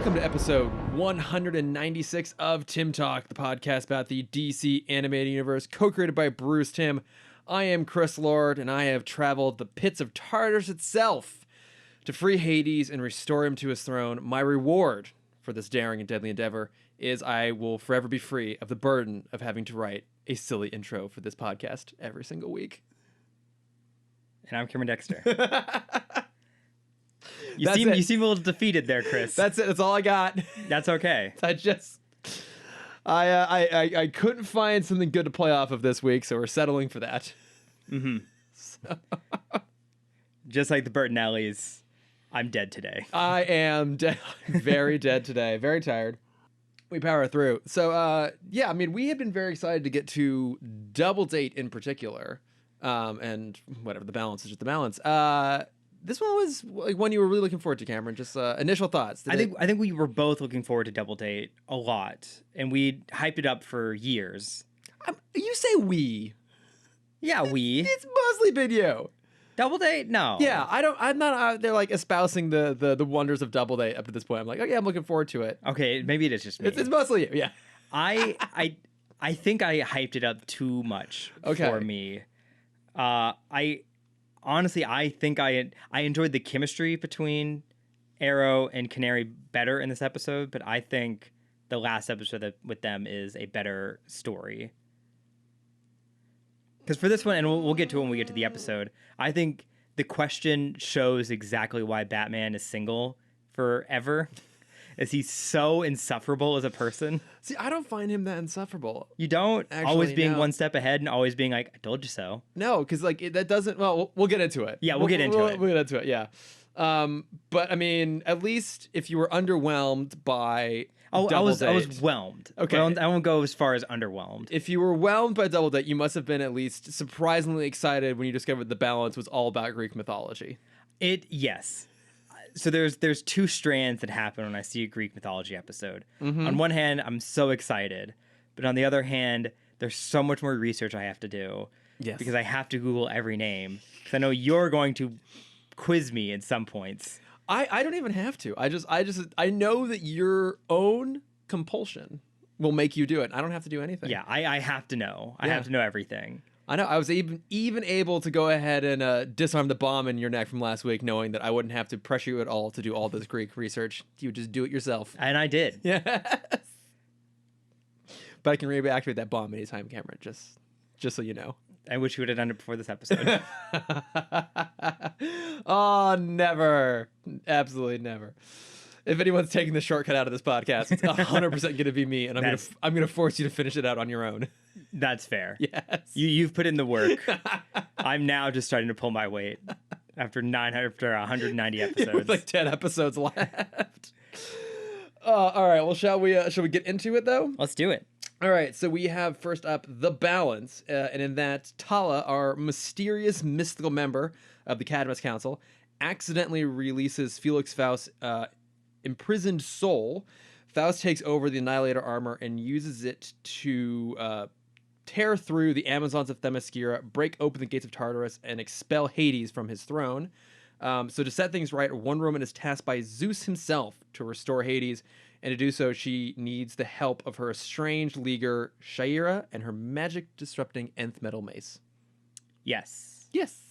Welcome to episode 196 of Timm Talk, the podcast about the DC animated universe, co-created by Bruce Timm. I am Chris Lord, and I have traveled the pits of Tartarus itself to free Hades and restore him to his throne. My reward for this daring and deadly endeavor is I will forever be free of the burden of having to write a silly intro for this podcast every single week. And I'm Cameron Dexter. You seem a little defeated there, Chris. That's it. That's all I got. That's okay. I couldn't find something good to play off of this week, so we're settling for that. Mm-hmm. So. Just like the Bertinellis, I'm dead today. I am very dead today. Very tired. We power through. So, yeah, I mean, we have been very excited to get to Double Date in particular, and whatever the balance is, just the balance. This one was like one you were really looking forward to, Cameron. Just initial thoughts. I think we were both looking forward to Double Date a lot, and we hyped it up for years. You say we? Yeah, we. It's mostly been you. Double Date? No. Yeah, I'm not out there like espousing the wonders of Double Date up to this point. I'm like, okay, I'm looking forward to it. Okay, maybe it is just me. It's mostly you. Yeah. I think I hyped it up too much for me. Honestly, I think I enjoyed the chemistry between Arrow and Canary better in this episode, but I think the last episode with them is a better story. Because for this one, and we'll get to it when we get to the episode, I think the question shows exactly why Batman is single forever. Is he so insufferable as a person? See, I don't find him that insufferable. You don't? Actually, always being no. one step ahead and always being like, I told you so. No, because like that doesn't. Well, we'll get into it. Yeah, we'll get into it. We'll get into it. Yeah. But I mean, at least if you were underwhelmed by I was Date, whelmed. Okay, I won't go as far as underwhelmed. If you were whelmed by Double Date, you must have been at least surprisingly excited when you discovered the balance was all about Greek mythology. Yes. So there's two strands that happen when I see a Greek mythology episode. Mm-hmm. On one hand, I'm so excited, but on the other hand, there's so much more research I have to do. Yes. Because I have to Google every name. Because I know you're going to quiz me at some points. I don't even have to. I know that your own compulsion will make you do it. I don't have to do anything. Yeah, I have to know. I have to know everything. I know. I was even able to go ahead and disarm the bomb in your neck from last week, knowing that I wouldn't have to pressure you at all to do all this Greek research. You would just do it yourself. And I did. Yes. But I can reactivate that bomb anytime, Cameron, just so you know. I wish you would have done it before this episode. Oh, never. Absolutely never. If anyone's taking the shortcut out of this podcast, it's 100% going to be me, and I'm going to force you to finish it out on your own. That's fair. Yes. You've put in the work. I'm now just starting to pull my weight after 190 episodes. With like 10 episodes left. All right. Well, shall we get into it though? Let's do it. All right. So we have first up the balance, and in that Tala, our mysterious mystical member of the Cadmus Council, accidentally releases Felix Faust's imprisoned soul. Faust takes over the Annihilator armor and uses it to tear through the Amazons of Themyscira, break open the gates of Tartarus, and expel Hades from his throne. So to set things right, Wonder Woman is tasked by Zeus himself to restore Hades, and to do so, she needs the help of her estranged leaguer, Shayera, and her magic-disrupting nth metal mace. Yes. Yes.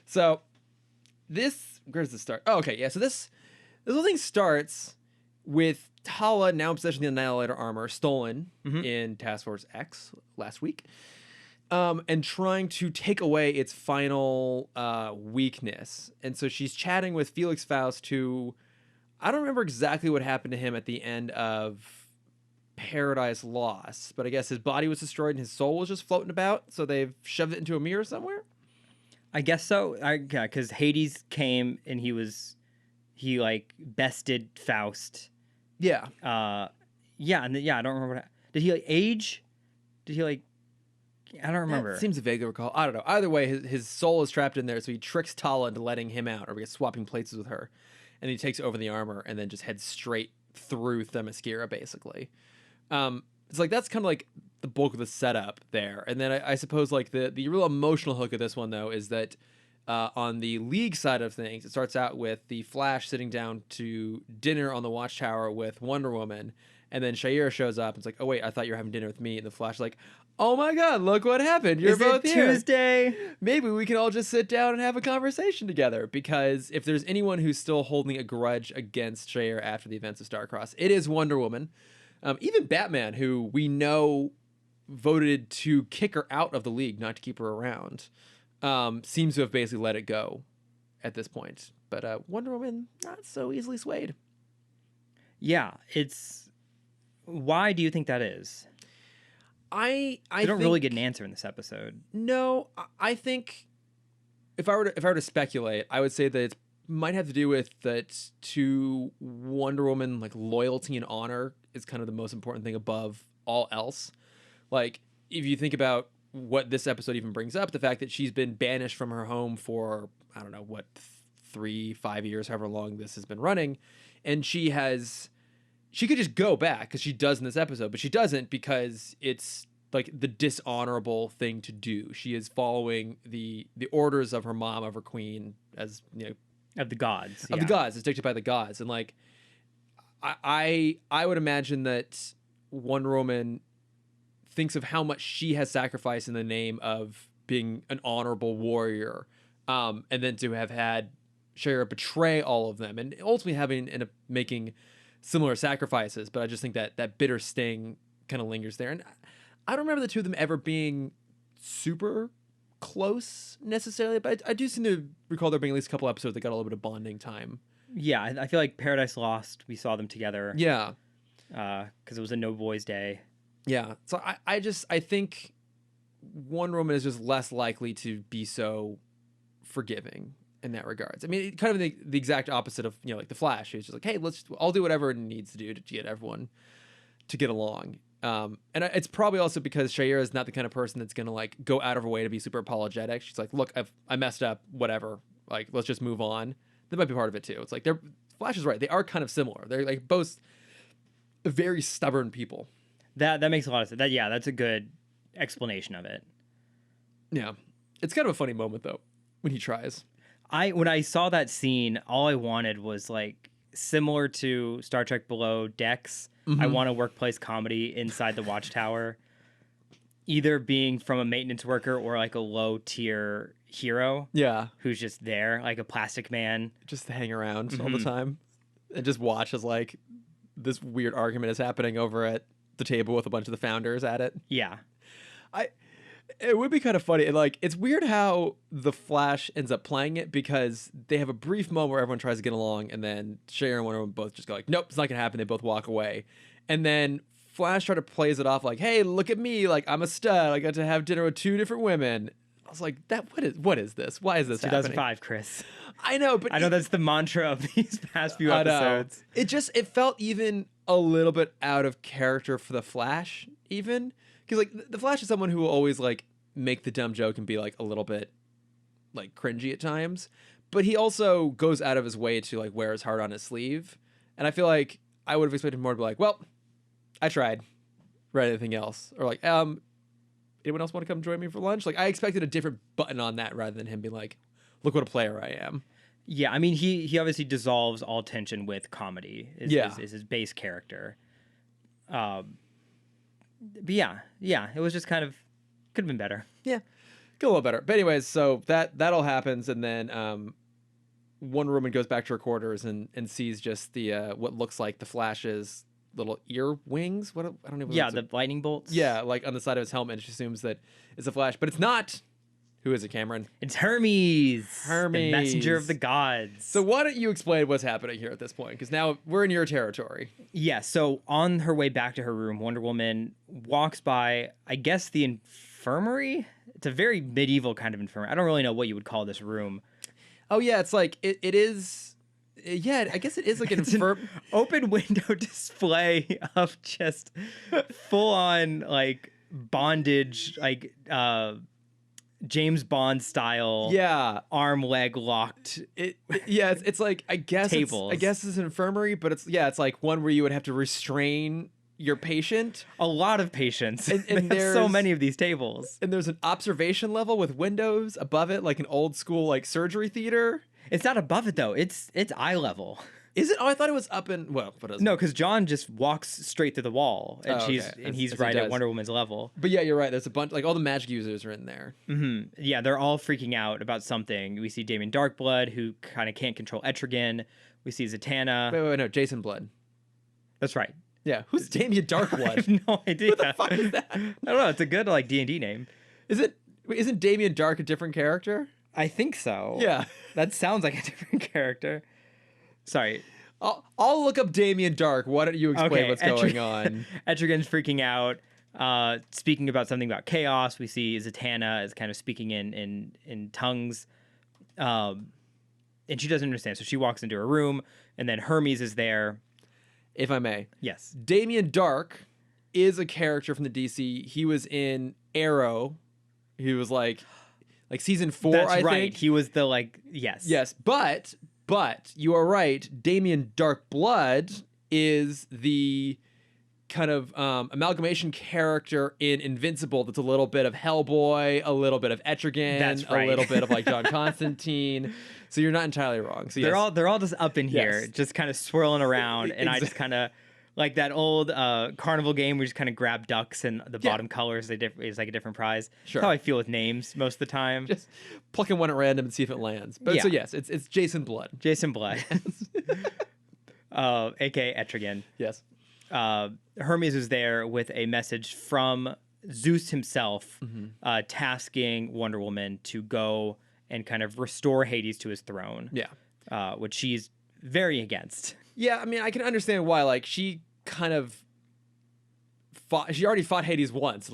So where does this start? Oh, okay, yeah, so this whole thing starts with Tala now in possession of the Annihilator armor, stolen in Task Force X last week, and trying to take away its final weakness. And so she's chatting with Felix Faust, who I don't remember exactly what happened to him at the end of Paradise Lost, but I guess his body was destroyed and his soul was just floating about, so they've shoved it into a mirror somewhere? I guess so. Yeah, because Hades came and he like bested Faust. Yeah. I don't remember. Did he like age? Did he like? I don't remember. That seems to vaguely recall. I don't know. Either way, his soul is trapped in there, so he tricks Tala into letting him out, or swapping places with her, and he takes over the armor and then just heads straight through Themyscira, basically. It's like that's kind of like the bulk of the setup there, and then I suppose like the real emotional hook of this one though is that On the League side of things, it starts out with the Flash sitting down to dinner on the Watchtower with Wonder Woman, and then Shayera shows up and it's like, oh wait, I thought you were having dinner with me. And the Flash is like, oh my god, look what happened. You're Is both it here. Tuesday? Maybe we can all just sit down and have a conversation together. Because if there's anyone who's still holding a grudge against Shayera after the events of Starcross, it is Wonder Woman. Even Batman, who we know voted to kick her out of the League, not to keep her around, seems to have basically let it go at this point. But Wonder Woman, not so easily swayed. Yeah, why do you think that is? I don't think, really get an answer in this episode. No, I think if I were to speculate, I would say that it might have to do with that to Wonder Woman, like loyalty and honor is kind of the most important thing above all else. Like if you think about what this episode even brings up, the fact that she's been banished from her home for, I don't know, what, 3-5 years, however long this has been running, and she could just go back, because she does in this episode, but she doesn't because it's like the dishonorable thing to do. She is following the orders of her mom, of her queen, as you know, Of the gods. of the gods, is dictated by the gods. And like I would imagine that Wonder Woman thinks of how much she has sacrificed in the name of being an honorable warrior, and then to have had Shayera betray all of them, and ultimately end up making similar sacrifices. But I just think that bitter sting kind of lingers there. And I don't remember the two of them ever being super close necessarily, but I do seem to recall there being at least a couple episodes that got a little bit of bonding time. Yeah, I feel like Paradise Lost, we saw them together. Yeah. Because it was a No Boys Day. Yeah. So I think Wonder Woman is just less likely to be so forgiving in that regards. I mean, kind of the exact opposite of, like the Flash, who's just like, hey, I'll do whatever it needs to do to get everyone to get along. And it's probably also because Shayera is not the kind of person that's going to like go out of her way to be super apologetic. She's like, look, I messed up, whatever. Like, let's just move on. That might be part of it too. It's like Flash is right. They are kind of similar. They're like both very stubborn people. That makes a lot of sense. That's a good explanation of it. Yeah. It's kind of a funny moment though, when he tries. When I saw that scene, all I wanted was like similar to Star Trek Below Decks. I want a workplace comedy inside the Watchtower, either being from a maintenance worker or like a low tier hero. Yeah. Who's just there, like a plastic man. Just to hang around all the time and just watch as like this weird argument is happening over at the table with a bunch of the founders at it. Yeah. It would be kind of funny. And like, it's weird how the Flash ends up playing it, because they have a brief moment where everyone tries to get along, and then Shayera and Wonder Woman both just go like, nope, it's not gonna happen. They both walk away. And then Flash sort of plays it off like, hey, look at me. Like, I'm a stud. I got to have dinner with 2 different women. I was like, what is this? Why is this 2005, happening? Chris. I know, but I know that's the mantra of these past few episodes. It felt even a little bit out of character for the Flash, even. Because like the Flash is someone who will always like make the dumb joke and be like a little bit like cringy at times, but he also goes out of his way to like wear his heart on his sleeve. And I feel like I would have expected more to be like, well, I tried, right? Anything else? Or like, anyone else want to come join me for lunch? Like, I expected a different button on that rather than him being like, look what a player I am. Yeah, I mean, he obviously dissolves all tension with comedy. Is his base character. But yeah, it was just kind of could have been better. Yeah, get a little better. But anyways, so that all happens, and then Wonder Woman goes back to her quarters and sees just the what looks like the Flash's little ear wings. What I don't even. Yeah, the lightning bolts. Yeah, like on the side of his helmet, and she assumes that it's a Flash, but it's not. Who is it, Cameron? It's Hermes. The messenger of the gods. So why don't you explain what's happening here at this point? Because now we're in your territory. Yeah, so on her way back to her room, Wonder Woman walks by, I guess, the infirmary? It's a very medieval kind of infirmary. I don't really know what you would call this room. Oh, yeah, it's like, it is... Yeah, I guess it is like an open window display of just full-on, like, bondage, like... James Bond style, arm leg locked. It's like I guess tables. I guess it's an infirmary, but it's like one where you would have to restrain you're patient. A lot of patience. And They have so many of these tables. And there's an observation level with windows above it, like an old school like surgery theater. It's not above it though. It's eye level. Is it? Oh, I thought it was up in what is it? No, because John just walks straight through the wall, and he's right at does. Wonder Woman's level. But yeah, you're right. There's a bunch, like all the magic users are in there. Mm-hmm. Yeah, they're all freaking out about something. We see Damien Darkblood, who kind of can't control Etrigan. We see Zatanna. Wait, no, Jason Blood. That's right. Yeah, who's Damien I Darkblood? have no idea. Who the fuck is that? I don't know. It's a good like D&D name. Isn't Damien Dark a different character? I think so. Yeah, That sounds like a different character. Sorry. I'll look up Damien Dark. Why don't you explain what's going on? Etrigan's freaking out, speaking about something about chaos. We see Zatanna is kind of speaking in tongues, and she doesn't understand. So she walks into her room, and then Hermes is there. If I may. Yes. Damien Dark is a character from the DC. He was in Arrow. He was like season 4, That's I right. think. He was the yes. Yes, but you are right. Damien Darkblood is the kind of amalgamation character in Invincible that's a little bit of Hellboy, a little bit of Etrigan, That's right. a little bit of like John Constantine. So you're not entirely wrong. So They're all just up in here, Yes. just kind of swirling around, and I just kind of like that old carnival game where you just kind of grab ducks and the bottom color is like a different prize. Sure. That's how I feel with names most of the time. just plucking one at random and see if it lands. But Yeah. so yes, it's Jason Blood. Jason Blood, aka Etrigan. Yes. Hermes is there with a message from Zeus himself, tasking Wonder Woman to go and kind of restore Hades to his throne. Yeah. Which she's very against. Yeah, I mean, I can understand why. Like, she kind of fought. She already fought Hades once,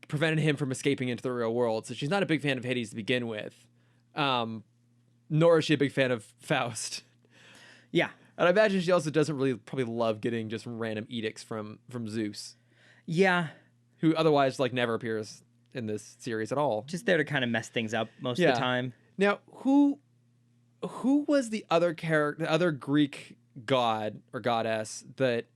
prevented him from escaping into the real world. So she's not a big fan of Hades to begin with. Nor is she a big fan of Faust. Yeah. And I imagine she also doesn't really probably love getting just random edicts from Zeus, Yeah. who otherwise never appears in this series at all. Just there to kind of mess things up most of the time. Now, who was the other character, the other Greek god or goddess that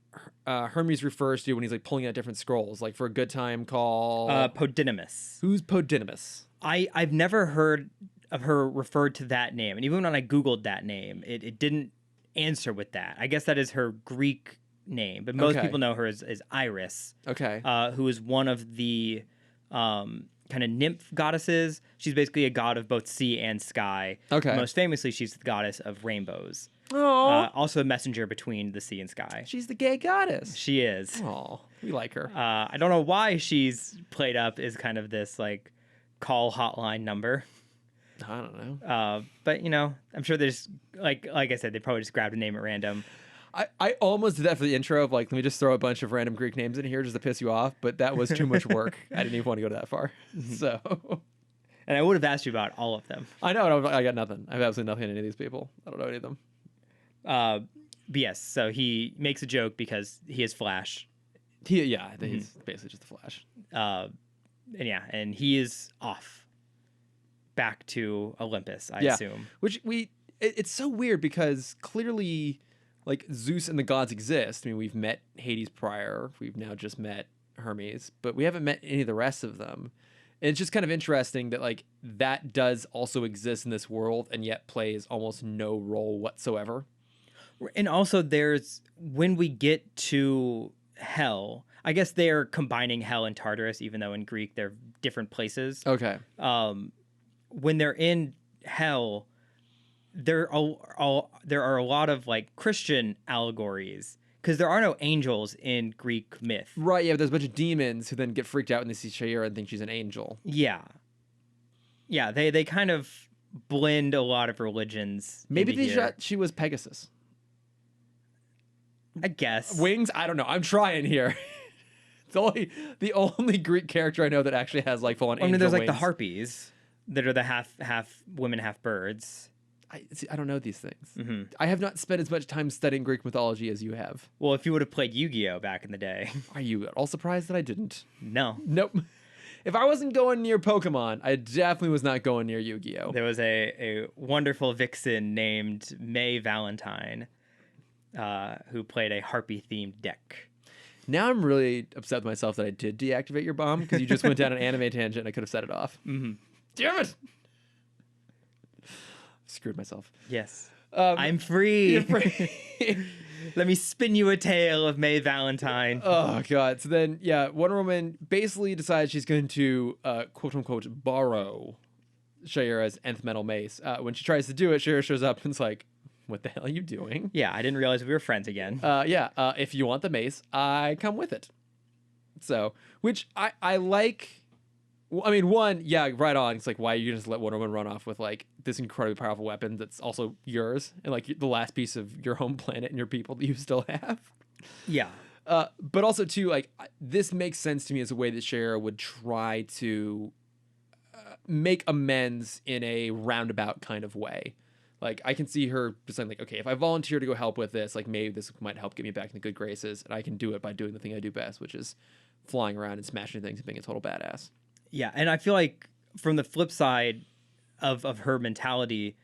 Hermes refers to when he's pulling out different scrolls, for a good time call? Podynamis. Who's Podynamis? I've never heard of her referred to that name, and even when I googled that name, it didn't answer with that. I guess that is her Greek name, but most people know her as Iris. Okay. Who is one of the kind of nymph goddesses. She's basically a god of both sea and sky. Okay. Most famously, she's the goddess of rainbows. Oh, Also a messenger between the sea and sky. she's the gay goddess. She is. Oh, we like her. I don't know why she's played up as kind of this call hotline number. I don't know. But I'm sure there's like I said, they probably just grabbed a name at random. I almost did that for the intro of let me just throw a bunch of random Greek names in here just to piss you off, but that was too much work. I didn't even want to go that far. So, And I would have asked you about all of them. I know I got nothing. I have absolutely nothing on any of these people. I don't know any of them. But yes, so he makes a joke because he is Flash. I think he's basically just a Flash. And he is off back to Olympus, I assume. Which it's so weird because clearly Zeus and the gods exist. I mean, we've met Hades prior. We've now just met Hermes, but we haven't met any of the rest of them. And it's just kind of interesting that that does also exist in this world and yet plays almost no role whatsoever. And also there's when we get to Hell, I guess they're combining Hell and Tartarus, even though in Greek they're different places. Okay. When they're in Hell, there are a lot of Christian allegories because there are no angels in Greek myth. Right, yeah, but there's a bunch of demons who then get freaked out when they see Shayera and think she's an angel. Yeah. Yeah, they kind of blend a lot of religions. Maybe she was Pegasus. I guess. Wings? I don't know. I'm trying here. It's the only Greek character I know that actually has full on angel I mean, there's wings. the harpies that are the half women, half birds. I don't know these things. Mm-hmm. I have not spent as much time studying Greek mythology as you have. Well, if you would have played Yu-Gi-Oh back in the day. Are you at all surprised that I didn't? No. Nope. If I wasn't going near Pokemon, I definitely was not going near Yu-Gi-Oh. There was a wonderful vixen named May Valentine who played a harpy-themed deck. Now I'm really upset with myself that I did deactivate your bomb because you just went down an anime tangent and I could have set it off. Mm-hmm. Damn it! Screwed myself. Yes. I'm free. You're free. Let me spin you a tale of May Valentine. Oh, God. So then, yeah, Wonder Woman basically decides she's going to, quote-unquote, borrow Shayera's nth metal mace. When she tries to do it, Shayera shows up and is like, what the hell are you doing? Yeah, I didn't realize we were friends again. If you want the mace, I come with it. So, which I like... I mean, one, yeah, right on. It's like, why are you going to just let Wonder Woman run off with, like, this incredibly powerful weapon that's also yours and, like, the last piece of your home planet and your people that you still have? Yeah. But also, too, like, this makes sense to me as a way that Shayera would try to make amends in a roundabout kind of way. Like, I can see her just saying, like, okay, if I volunteer to go help with this, like, maybe this might help get me back in the good graces, and I can do it by doing the thing I do best, which is flying around and smashing things and being a total badass. Yeah, and I feel like from the flip side of her mentality,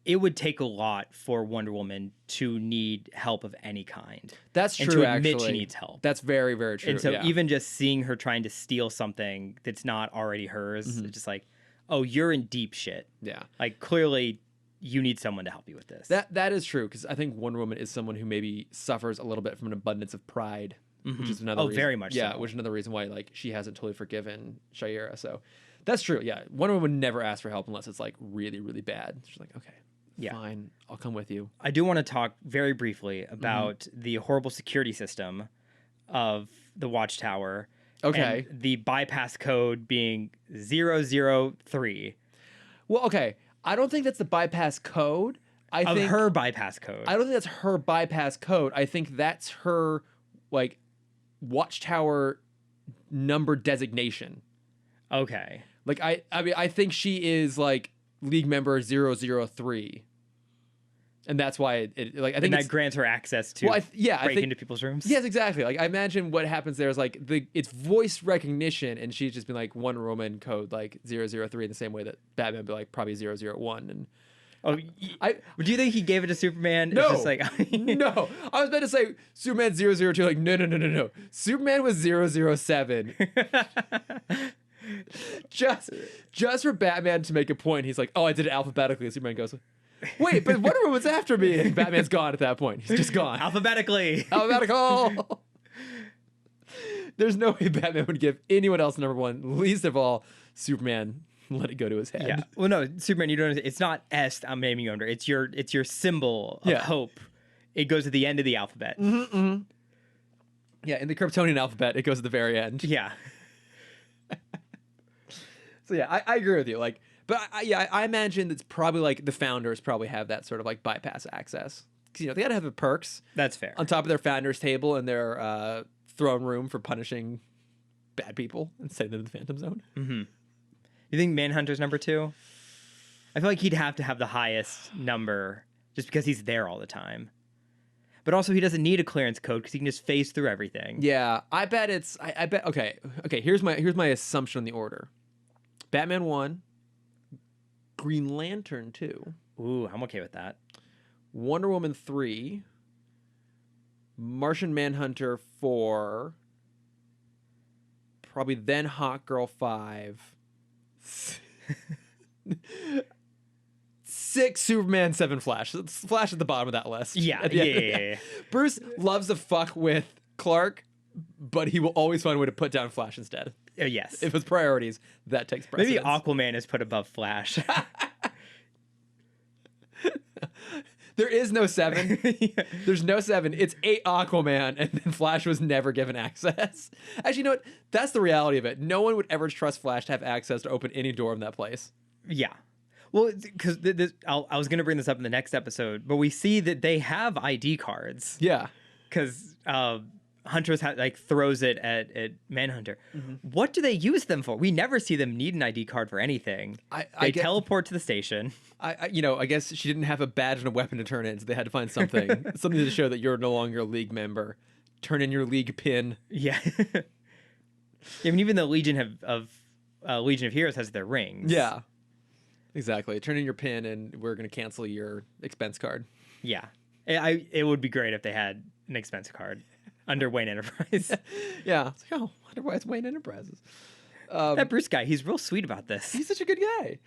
it would take a lot for Wonder Woman to need help of any kind. That's true, and to admit actually. she needs help. That's very, very true. And so yeah. even just seeing her trying to steal something that's not already hers, it's just like, oh, you're in deep shit. Yeah. Like, clearly, you need someone to help you with this. That is true, because I think Wonder Woman is someone who maybe suffers a little bit from an abundance of pride. Which is another reason. Very much so. so. Which is another reason why, like, she hasn't totally forgiven Shayera. So that's true. Yeah, Wonder Woman would never ask for help unless it's, like, really, really bad. She's like, okay, fine, I'll come with you. I do want to talk very briefly about the horrible security system of the Watchtower. Okay. And the bypass code being 003. Well, okay, I don't think that's the bypass code. I think her bypass code. I don't think that's her bypass code. I think that's her, like, Watchtower number designation. Okay. Like, I mean, I think she is, like, League member 003. And that's why it like, I think that grants her access to break into people's rooms. Yes, exactly. Like, I imagine what happens there is, like, it's voice recognition, and she's just been like Wonder Woman code, like, 003 in the same way that Batman would be like probably 001. And oh, do you think he gave it to Superman? No, it's just like, no. I was about to say Superman 002. Like, no. Superman was 007. just for Batman to make a point. He's like, oh, I did it alphabetically. And Superman goes, wait, but Wonder Woman's after me. And Batman's gone at that point. He's just gone. Alphabetically. Alphabetical. There's no way Batman would give anyone else number one, least of all Superman. Let it go to his head. Yeah. Well, no, Superman, you don't understand. It's not S I'm naming you under. It's your symbol of hope. It goes at the end of the alphabet. Yeah, in the Kryptonian alphabet, it goes at the very end. Yeah. So yeah, I agree with you. Like, but I imagine it's probably like the founders probably have that sort of like bypass access. Because, you know, they gotta have the perks. That's fair. On top of their founders table and their throne room for punishing bad people and sending them to the Phantom Zone. Mm-hmm. You think Manhunter's number 2? I feel like he'd have to have the highest number just because he's there all the time. But also, he doesn't need a clearance code because he can just phase through everything. Yeah, I bet it's. I bet. Okay. Here's my assumption on the order. Batman 1, Green Lantern 2. Ooh, I'm okay with that. Wonder Woman 3, Martian Manhunter 4, probably then Hawkgirl 5. 6 Superman, 7 Flash. Flash at the bottom of that list. Yeah. Bruce loves to fuck with Clark, but he will always find a way to put down Flash instead. Yes. If it's priorities, that takes precedence. Maybe Aquaman is put above Flash. There is no 7. There's no 7. It's 8 Aquaman, and then Flash was never given access. Actually, you know what? That's the reality of it. No one would ever trust Flash to have access to open any door in that place. Yeah. Well, because I was going to bring this up in the next episode, but we see that they have ID cards. Yeah. Because Huntress throws it at Manhunter. Mm-hmm. What do they use them for? We never see them need an ID card for anything. They teleport to the station. I guess she didn't have a badge and a weapon to turn in, so they had to find something to show that you're no longer a League member. Turn in your League pin. Yeah. I mean, even the Legion of Heroes has their rings. Yeah. Exactly. Turn in your pin, and we're going to cancel your expense card. Yeah. It would be great if they had an expense card. under Wayne Enterprise. Yeah. It's like, oh, I wonder why it's Wayne Enterprises. That Bruce guy, he's real sweet about this. He's such a good guy.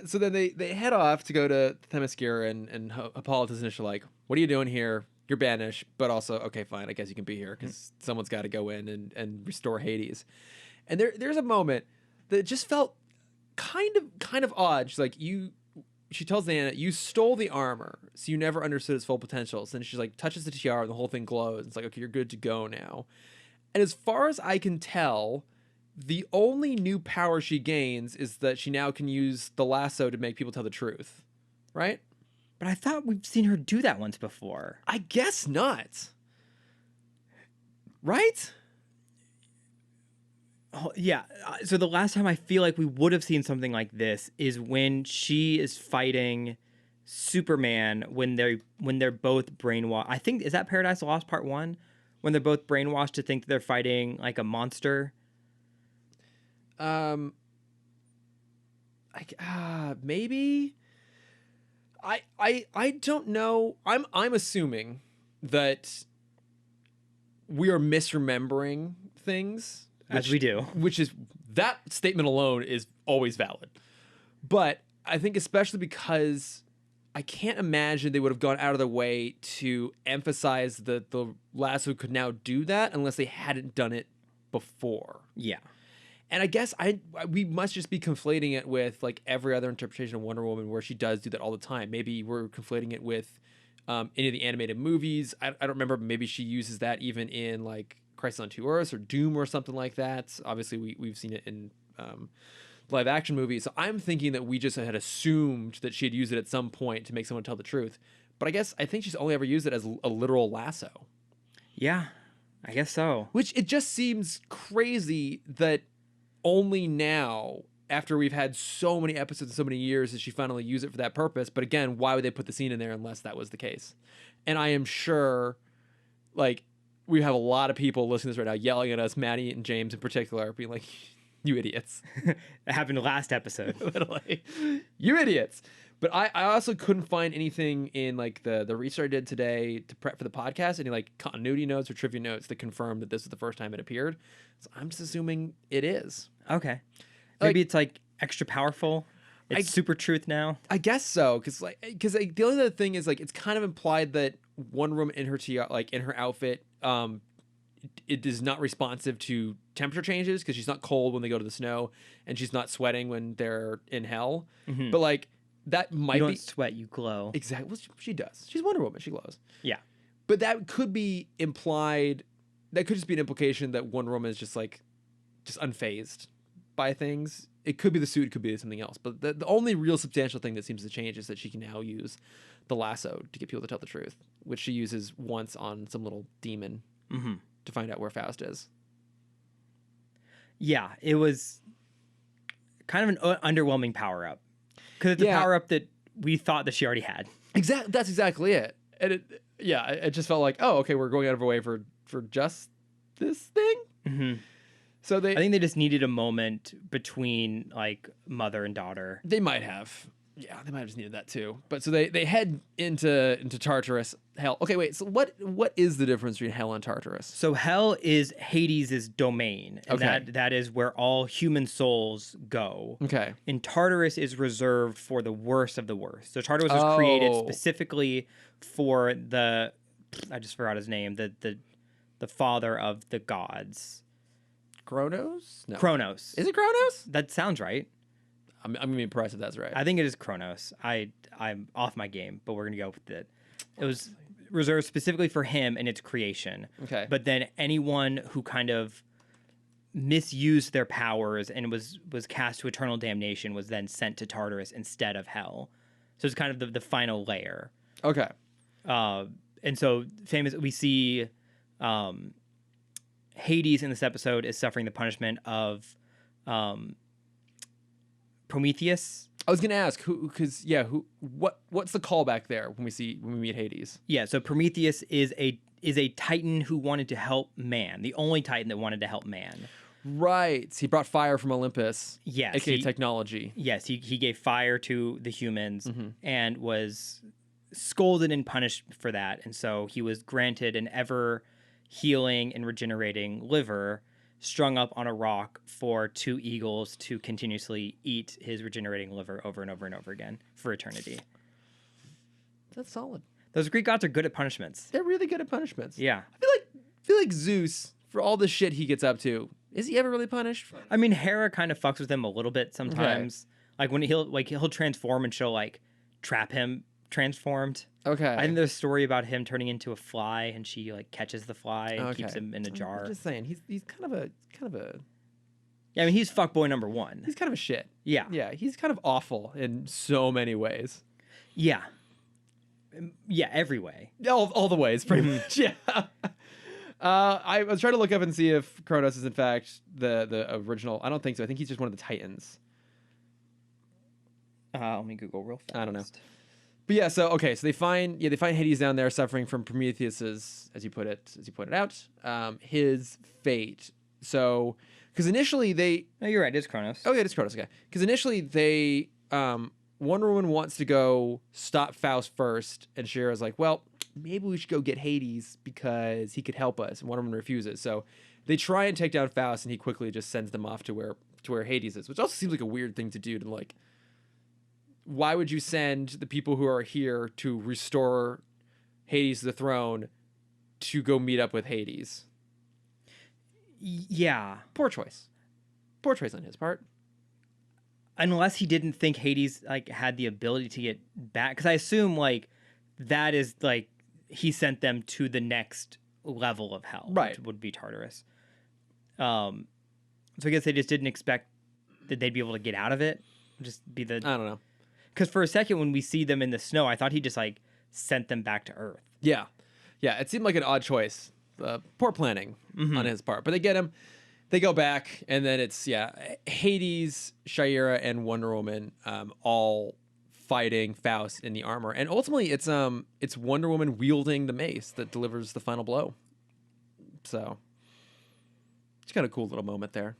So then they head off to go to Themyscira, and Hippolytus and Ish are like, what are you doing here? You're banished, but also, okay, fine, I guess you can be here because someone's got to go in and restore Hades. And there's a moment that just felt kind of odd. She's like, she tells Diana, you stole the armor, so you never understood its full potential. So then she's like, touches the tiara, and the whole thing glows. It's like, okay, you're good to go now. And as far as I can tell, the only new power she gains is that she now can use the lasso to make people tell the truth, right? But I thought we've seen her do that once before. I guess not. Right? Oh, yeah. So the last time I feel like we would have seen something like this is when she is fighting Superman when they're both brainwashed. I think, is that Paradise Lost Part 1? When they're both brainwashed to think they're fighting like a monster? Maybe. I don't know. I'm assuming that we are misremembering things, As we do. Which is, that statement alone is always valid. But I think especially because I can't imagine they would have gone out of their way to emphasize that the lasso could now do that unless they hadn't done it before. Yeah. And I guess we must just be conflating it with like every other interpretation of Wonder Woman where she does do that all the time. Maybe we're conflating it with any of the animated movies. I don't remember. Maybe she uses that even in like Crisis on Two Earths or Doom or something like that. Obviously, we've seen it in live action movies. So I'm thinking that we just had assumed that she'd use it at some point to make someone tell the truth. But I think she's only ever used it as a literal lasso. Yeah, I guess so. Which it just seems crazy that only now, after we've had so many episodes and so many years, did she finally use it for that purpose. But again, why would they put the scene in there unless that was the case? And I am sure, like, we have a lot of people listening to this right now yelling at us, Maddie and James in particular, being like, you idiots. It happened last episode. Literally. You idiots. But I also couldn't find anything in like the research I did today to prep for the podcast, any like continuity notes or trivia notes that confirm that this is the first time it appeared. So I'm just assuming it is. Okay. Maybe it's like extra powerful. It's super truth now. I guess so, because the only other thing is like it's kind of implied that Wonder Woman in her in her outfit, it is not responsive to temperature changes because she's not cold when they go to the snow, and she's not sweating when they're in hell. Mm-hmm. But like that might you don't sweat, you glow. Exactly. Well, she does. She's Wonder Woman. She glows. Yeah. But that could be implied. That could just be an implication that Wonder Woman is just unfazed by things. It could be the suit, it could be something else. But the only real substantial thing that seems to change is that she can now use the lasso to get people to tell the truth, which she uses once on some little demon to find out where Faust is. Yeah, it was kind of an underwhelming power-up. Because it's a power-up that we thought that she already had. Exactly. That's exactly it. And it just felt like, oh, okay, we're going out of our way for just this thing. Mm-hmm. So I think they just needed a moment between like mother and daughter. They might have. Yeah, they might have just needed that too. But so they head into Tartarus, hell. Okay, wait. So what is the difference between hell and Tartarus? So hell is Hades' domain. And that is where all human souls go. Okay. And Tartarus is reserved for the worst of the worst. So Tartarus was created specifically for I just forgot his name, the father of the gods. Kronos? No. Kronos. Is it Kronos? That sounds right. I'm gonna be impressed if that's right. I think it is Kronos. I'm off my game, but we're gonna go with it. It was reserved specifically for him and its creation. Okay. But then anyone who kind of misused their powers and was cast to eternal damnation was then sent to Tartarus instead of hell. So it's kind of the final layer. Okay. And so we see Hades in this episode is suffering the punishment of Prometheus. I was gonna ask what's the callback there when we meet Hades? Yeah, so Prometheus is a Titan who wanted to help man, the only Titan that wanted to help man. Right. He brought fire from Olympus. Yes. AKA technology. Yes, he gave fire to the humans and was scolded and punished for that, and so he was granted an ever healing and regenerating liver strung up on a rock for 2 eagles to continuously eat his regenerating liver over and over and over again for eternity. That's solid. Those Greek gods are good at punishments. They're really good at punishments. Yeah. I feel like Zeus, for all the shit he gets up to, is he ever really punished? I mean, Hera kind of fucks with him a little bit sometimes. Like when he'll transform and she'll like trap him transformed. Okay. I think there's a story about him turning into a fly and she like catches the fly and keeps him in a jar. I'm just saying, he's kind of a. Yeah, I mean, he's fuckboy number 1. He's kind of a shit. Yeah. Yeah, he's kind of awful in so many ways. Yeah. Yeah, every way. All the ways, pretty much. Yeah. I was trying to look up and see if Kronos is in fact the original. I don't think so. I think he's just one of the Titans. Let me Google real fast. I don't know. But yeah, so they find Hades down there suffering from Prometheus's, as you put it out, his fate. So, because initially no, you're right, it's Kronos. Oh yeah, it's Kronos. Okay, because initially they Wonder Woman wants to go stop Faust first, and Shayera's like, well, maybe we should go get Hades because he could help us. And Wonder Woman refuses. So they try and take down Faust, and he quickly just sends them off to where Hades is, which also seems like a weird thing to do. To like, why would you send the people who are here to restore Hades to the throne to go meet up with Hades? Yeah. Poor choice. Poor choice on his part. Unless he didn't think Hades like had the ability to get back, because I assume like that is like he sent them to the next level of hell, right? Which would be Tartarus. So I guess they just didn't expect that they'd be able to get out of it. Just be the I don't know. Because for a second when we see them in the snow, I thought he just like sent them back to Earth. Yeah, it seemed like an odd choice. Poor planning on his part, but they get him. They go back, and then it's Hades, Shayera, and Wonder Woman all fighting Faust in the armor, and ultimately it's Wonder Woman wielding the mace that delivers the final blow. So it's got a cool little moment there.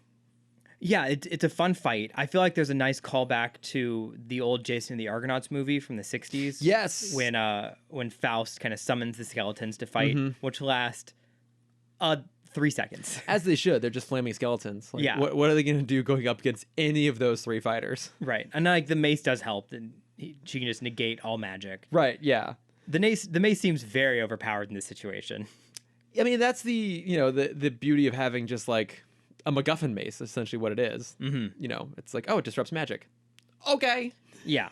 Yeah, it's a fun fight. I feel like there's a nice callback to the old Jason and the Argonauts movie from the 60s. Yes. When Faust kind of summons the skeletons to fight, which last 3 seconds. As they should. They're just flaming skeletons. Like, yeah. What are they going to do going up against any of those 3 fighters? Right. And like the mace does help. And she can just negate all magic. Right, yeah. The mace seems very overpowered in this situation. I mean, that's the beauty of having just like a MacGuffin mace, essentially what it is. Mm-hmm. It's like, oh, it disrupts magic. Okay. Yeah.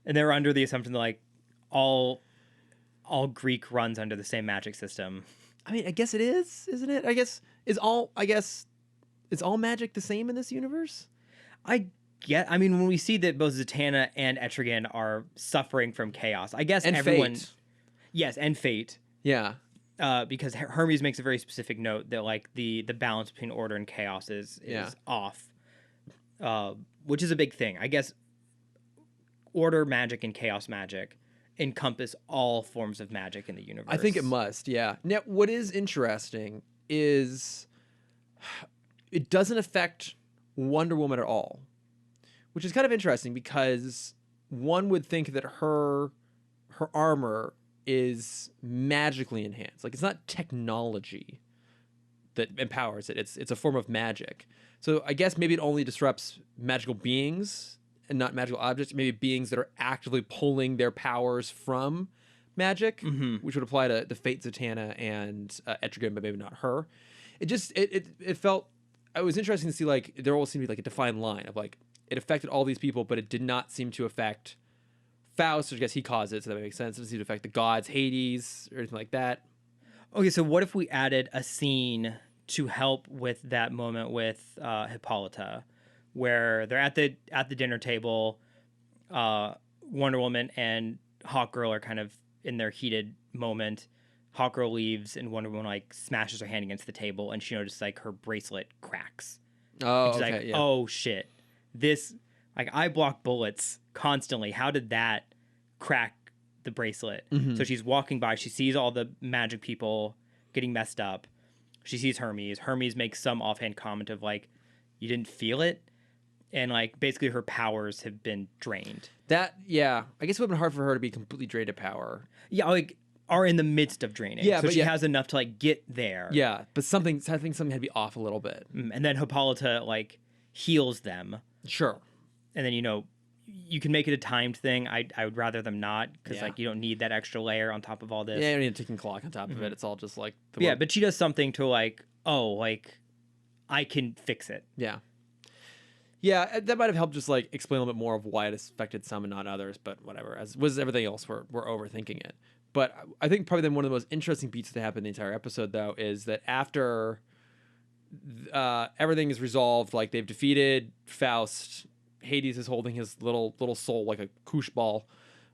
And they're under the assumption that like all Greek runs under the same magic system. I mean, I guess it is, isn't it? Is all magic the same in this universe? I mean, when we see that both Zatanna and Etrigan are suffering from chaos, I guess and everyone. Fate. Yes, and fate. Yeah. Because Hermes makes a very specific note that like the balance between order and chaos is off, which is a big thing. I guess order magic and chaos magic encompass all forms of magic in the universe. I think it must, yeah. Now, what is interesting is it doesn't affect Wonder Woman at all, which is kind of interesting because one would think that her armor is magically enhanced. Like, it's not technology that empowers it. It's a form of magic. So I guess maybe it only disrupts magical beings and not magical objects, maybe beings that are actively pulling their powers from magic, which would apply to the Fate, Zatanna, and Etrigan, but maybe not her. It felt, it was interesting to see, like, there always seemed to be like a defined line of like, it affected all these people, but it did not seem to affect Faust, which I guess he caused it, so that makes sense. It doesn't seem to affect the gods, Hades, or anything like that. Okay, so what if we added a scene to help with that moment with Hippolyta, where they're at the dinner table, Wonder Woman and Hawkgirl are kind of in their heated moment. Hawkgirl leaves, and Wonder Woman like smashes her hand against the table, and she notices like her bracelet cracks. Oh, she's okay, like, yeah. Oh shit, this, like, I block bullets constantly. How did that crack the bracelet? So she's walking by, she sees all the magic people getting messed up. She sees Hermes. Hermes makes some offhand comment of like, you didn't feel it? And like basically her powers have been drained. That, yeah. I guess it would have been hard for her to be completely drained of power. Yeah, like are in the midst of draining. Yeah, so but she yeah. has enough to like get there. Yeah, but I think something had to be off a little bit. And then Hippolyta like heals them. Sure. And then, you know, you can make it a timed thing. I would rather them not because like you don't need that extra layer on top of all this. Yeah, you don't need a ticking clock on top of it. It's all just like but she does something to like, oh, like I can fix it. Yeah. Yeah, that might have helped just like explain a little bit more of why it affected some and not others, but whatever. As was everything else, we're overthinking it. But I think probably then one of the most interesting beats that happened in the entire episode, though, is that after everything is resolved, like they've defeated Faust, Hades is holding his little soul like a koosh ball,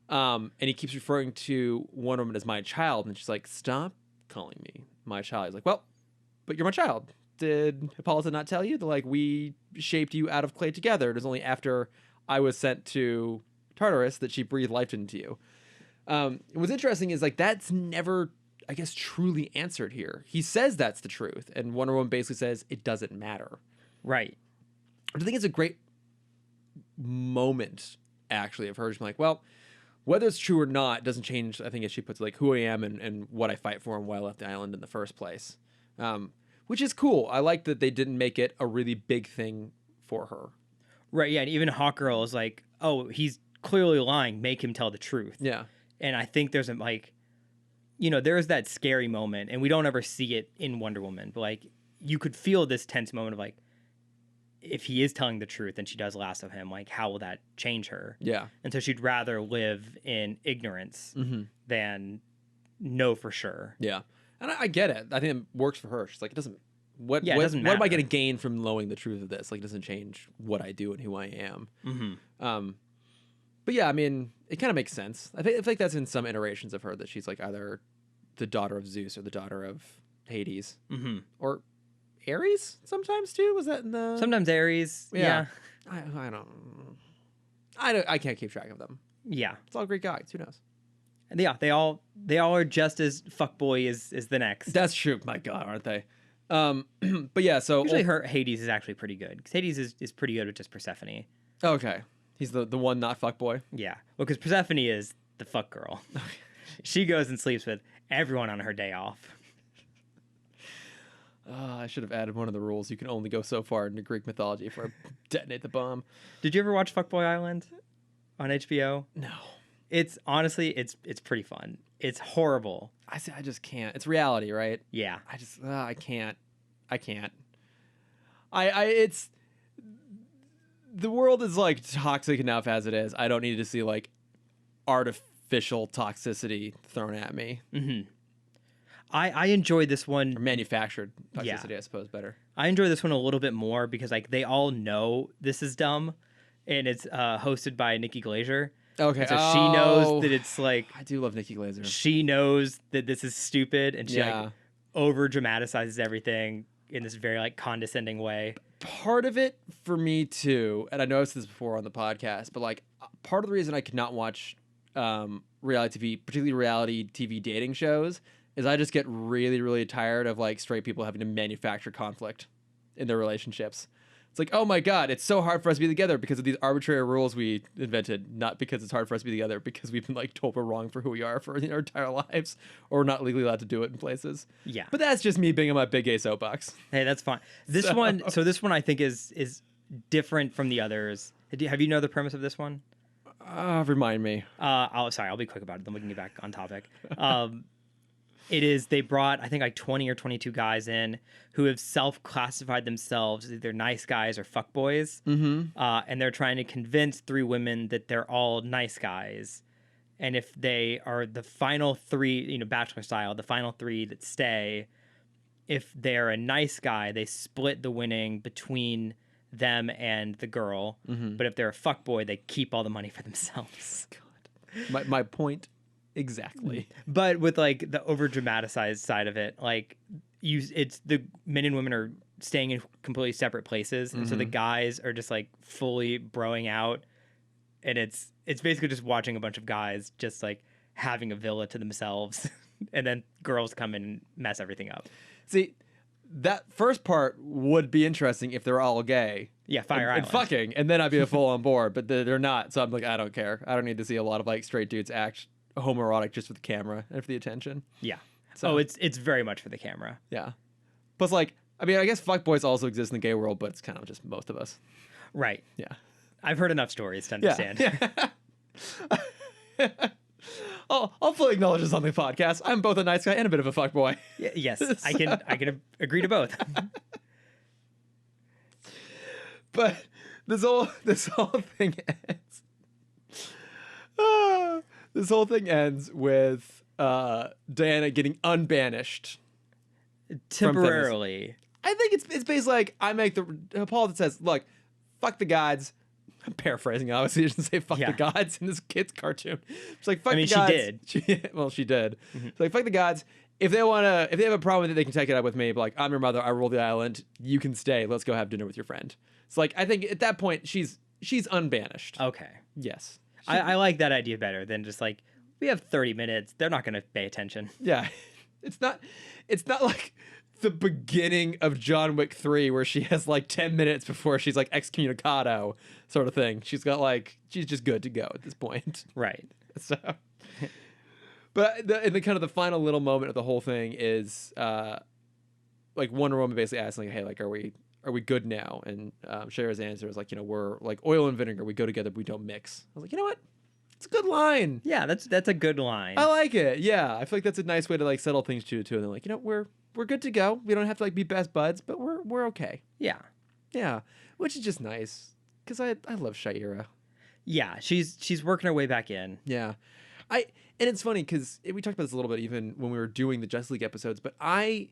and he keeps referring to Wonder Woman as my child, and she's like, "Stop calling me my child." He's like, "Well, but you're my child. Did Hippolyta not tell you that like we shaped you out of clay together? It was only after I was sent to Tartarus that she breathed life into you." What's interesting is like that's never, I guess, truly answered here. He says that's the truth, and Wonder Woman basically says it doesn't matter. Right. I think it's a great moment actually of her just like, well, whether it's true or not doesn't change, I think, as she puts it, like who I am and what I fight for and why I left the island in the first place. Which is cool. I like that they didn't make it a really big thing for her. Right, yeah, and even Hawkgirl is like, oh, he's clearly lying, make him tell the truth. Yeah. And I think there's a, like, you know, there is that scary moment, and we don't ever see it in Wonder Woman, but like, you could feel this tense moment of like, if he is telling the truth and she does lasso him, like, how will that change her? Yeah. And so she'd rather live in ignorance than know for sure. Yeah. And I get it. I think it works for her. She's like, it doesn't, what it doesn't what am I matter. going to gain from knowing the truth of this? Like, it doesn't change what I do and who I am. But yeah, I mean, it kind of makes sense. I think that's in some iterations of her that she's like either the daughter of Zeus or the daughter of Hades. Or Ares sometimes too. Was that in the... Sometimes Ares. Yeah. I can't keep track of them. Yeah. It's all great guys. Who knows? And yeah, they all are just as fuckboy as the next. That's true. My God, aren't they? But yeah, so Usually her Hades is actually pretty good. Because Hades is pretty good with just Persephone. Okay. He's the one not fuckboy. Yeah. Well, because Persephone is the fuck girl. She goes and sleeps with everyone on her day off. I should have added one of the rules. You can only go so far into Greek mythology before I detonate the bomb. Did you ever watch Fuckboy Island on HBO? No. It's honestly, it's pretty fun. It's horrible. I just can't. It's reality, right? Yeah. I can't. It's the world is like toxic enough as it is. I don't need to see like artificial toxicity thrown at me. I enjoyed this one. Or manufactured toxicity, I suppose, better. I enjoy this one a little bit more because like they all know this is dumb, and it's hosted by Nikki Glaser. Okay, and so she knows that it's like... I do love Nikki Glaser. She knows that this is stupid, and she like over dramatizes everything in this very like condescending way. Part of it for me too, and I noticed this before on the podcast, but like part of the reason I could not watch reality TV, particularly reality TV dating shows, is I just get really, really tired of like straight people having to manufacture conflict in their relationships. It's like, oh my God, it's so hard for us to be together because of these arbitrary rules we invented, not because it's hard for us to be together because we've been like told we're wrong for who we are for our entire lives, or we're not legally allowed to do it in places. Yeah. But that's just me being on my big gay soapbox. Hey, that's fine. This one I think is different from the others. Have you know the premise of this one? Remind me. I'll be quick about it, then we can get back on topic. They brought, I think, like 20 or 22 guys in who have self-classified themselves as either nice guys or fuckboys. And they're trying to convince 3 women that they're all nice guys. And if they are the final 3, Bachelor style, the final 3 that stay, if they're a nice guy, they split the winning between them and the girl. But if they're a fuckboy, they keep all the money for themselves. God. My point. Exactly. But with like the over dramatized side of it, like it's the men and women are staying in completely separate places, and so the guys are just like fully broing out, and it's basically just watching a bunch of guys just like having a villa to themselves, and then girls come in and mess everything up. See, that first part would be interesting if they're all gay. Yeah, Fire Island. And fucking, and then I'd be full on board, but they're not, so I'm like, I don't care. I don't need to see a lot of like straight dudes act homoerotic just for the camera and for the attention. Yeah. So, It's very much for the camera. yeah. Plus, like, I mean, I guess fuckboys also exist in the gay world, but it's kind of just most of us. Right. Yeah. I've heard enough stories to understand. Yeah. I'll fully acknowledge this on the podcast. I'm both a nice guy and a bit of a fuckboy. Yes, I can agree to both. But this whole thing ends. This whole thing ends with Diana getting unbanished Temporarily. I think it's basically like I make the Paul that says, "Look, fuck the gods." I'm paraphrasing. Obviously, she doesn't say "fuck the gods" in this kid's cartoon. She's like, "Fuck the gods." She did. She did. She's like, "Fuck the gods." If they have a problem with it, they can take it up with me. But like, I'm your mother. I rule the island. You can stay. Let's go have dinner with your friend. It's like I think at that point she's unbanished. Okay. Yes. I like that idea better than just like we have 30 minutes. They're not going to pay attention. Yeah. It's not like the beginning of John Wick 3 where she has like 10 minutes before she's like excommunicado sort of thing. She's just good to go at this point. Right. So, but in the kind of the final little moment of the whole thing is like Wonder Woman basically asking like, hey, like, are we good now? And Shayera's answer is like, we're like oil and vinegar. We go together, but we don't mix. I was like, you know what? It's a good line. Yeah, that's a good line. I like it. Yeah, I feel like that's a nice way to like settle things too. And they're like, we're good to go. We don't have to like be best buds, but we're okay. Yeah. Yeah, which is just nice because I love Shayera. Yeah, she's working her way back in. Yeah, and it's funny because we talked about this a little bit even when we were doing the Justice League episodes, but I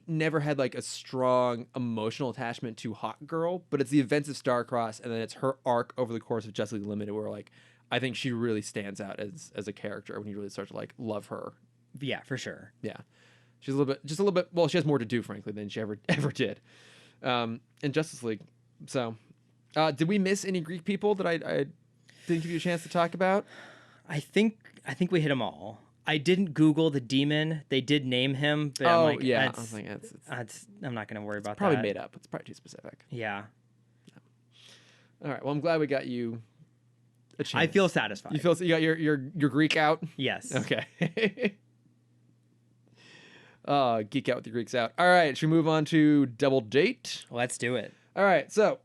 never had like a strong emotional attachment to Hawk Girl, but it's the events of Starcross and then it's her arc over the course of Justice League Limited where like I think she really stands out as a character when you really start to like love her. Yeah, for sure. Yeah. She's a little bit well, she has more to do, frankly, than she ever did. In Justice League. So did we miss any Greek people that I didn't give you a chance to talk about? I think we hit them all. I didn't Google the demon. They did name him, but I'm not going to worry about that. Probably made up. It's probably too specific. Yeah. All right. Well, I'm glad we got you a chance. I feel satisfied. You got your Greek out? Yes. Okay. Geek out with your Greeks out. All right. Should we move on to Double Date? Let's do it. All right. So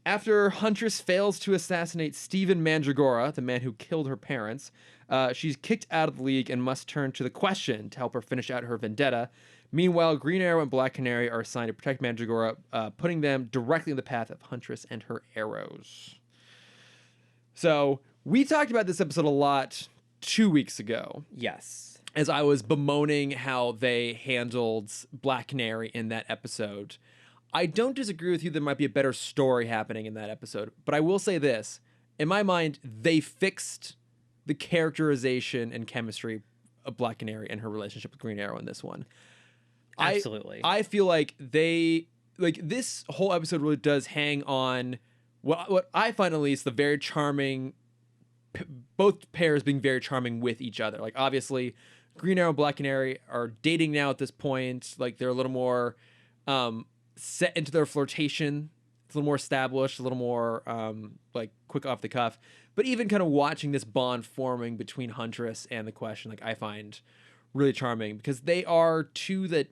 after Huntress fails to assassinate Stephen Mandragora, the man who killed her parents, she's kicked out of the league and must turn to the Question to help her finish out her vendetta. Meanwhile, Green Arrow and Black Canary are assigned to protect Mandragora, putting them directly in the path of Huntress and her arrows. So we talked about this episode a lot 2 weeks ago. Yes. As I was bemoaning how they handled Black Canary in that episode. I don't disagree with you. There might be a better story happening in that episode. But I will say this. In my mind, they fixed the characterization and chemistry of Black Canary and her relationship with Green Arrow in this one. Absolutely. I feel like this whole episode really does hang on what I find, at least, the very charming, both pairs being very charming with each other. Like, obviously, Green Arrow and Black Canary are dating now at this point. Like, they're a little more set into their flirtation. It's a little more established, a little more like quick off the cuff. But even kind of watching this bond forming between Huntress and the Question, like, I find really charming because they are two that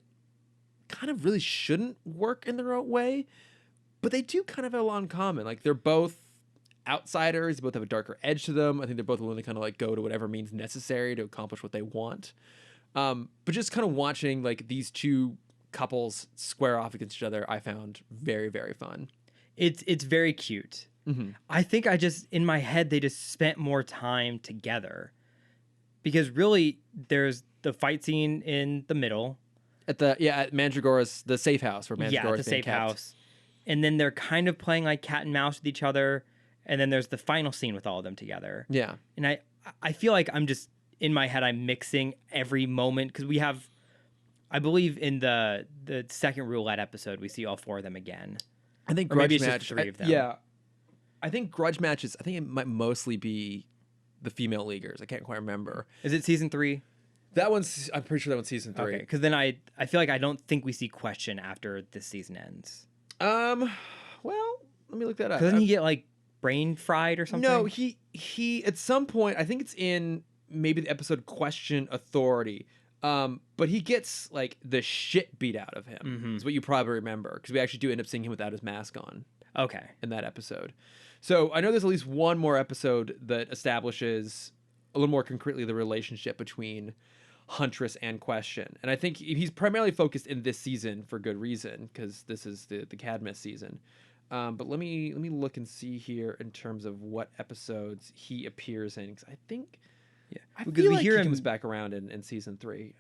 kind of really shouldn't work in their own way, but they do kind of have a lot in common. Like, they're both outsiders, they both have a darker edge to them. I think they're both willing to kind of like go to whatever means necessary to accomplish what they want. But just kind of watching like these two couples square off against each other, I found very, very fun. It's very cute. Mm-hmm. I think in my head, they just spent more time together because really there's the fight scene in the middle. At Mandragora's, the safe house where Mandragora's the being safe kept. house. And then they're kind of playing like cat and mouse with each other. And then there's the final scene with all of them together. Yeah. And I feel like I'm just, in my head, I'm mixing every moment because we have, I believe in the second roulette episode, we see all four of them again. I think or maybe Grudge it's Match. just three of them. Yeah. I think Grudge Matches, I think it might mostly be the female leaguers. I can't quite remember. Is it season 3? I'm pretty sure that one's season 3. Okay, because then I feel like I don't think we see Question after this season ends. Well, let me look that up. Doesn't he get like brain fried or something? No, he at some point, I think it's in maybe the episode Question Authority. But he gets like the shit beat out of him. Is what you probably remember, because we actually do end up seeing him without his mask on. Okay. In that episode. So I know there's at least one more episode that establishes a little more concretely the relationship between Huntress and Question. And I think he's primarily focused in this season for good reason, because this is the Cadmus season. But let me look and see here in terms of what episodes he appears in, because I think because we hear him comes back around in season 3.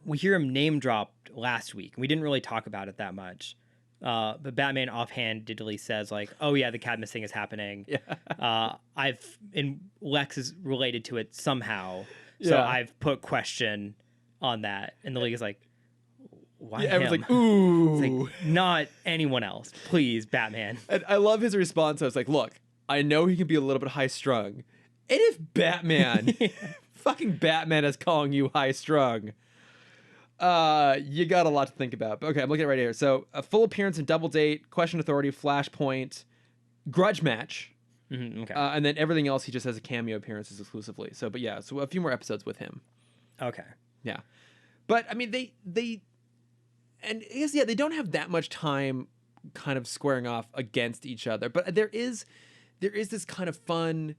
We hear him name dropped last week. We didn't really talk about it that much. But Batman offhandedly says like, "Oh yeah, the Cadmus thing is happening." Yeah. Lex is related to it somehow, so I've put Question on that, and the league is like, "Why him?" Everyone's like, "Ooh," it's like, not anyone else, please, Batman. And I love his response. I was like, "Look, I know he can be a little bit high strung, and if Batman, fucking Batman, is calling you high strung." You got a lot to think about. But okay, I'm looking at it right here. So a full appearance in Double Date, Question Authority, Flashpoint, Grudge Match. Okay. And then everything else he just has a cameo appearances exclusively. So, but yeah, so a few more episodes with him. Okay. Yeah. But I mean, they and I guess, they don't have that much time kind of squaring off against each other. But there is this kind of fun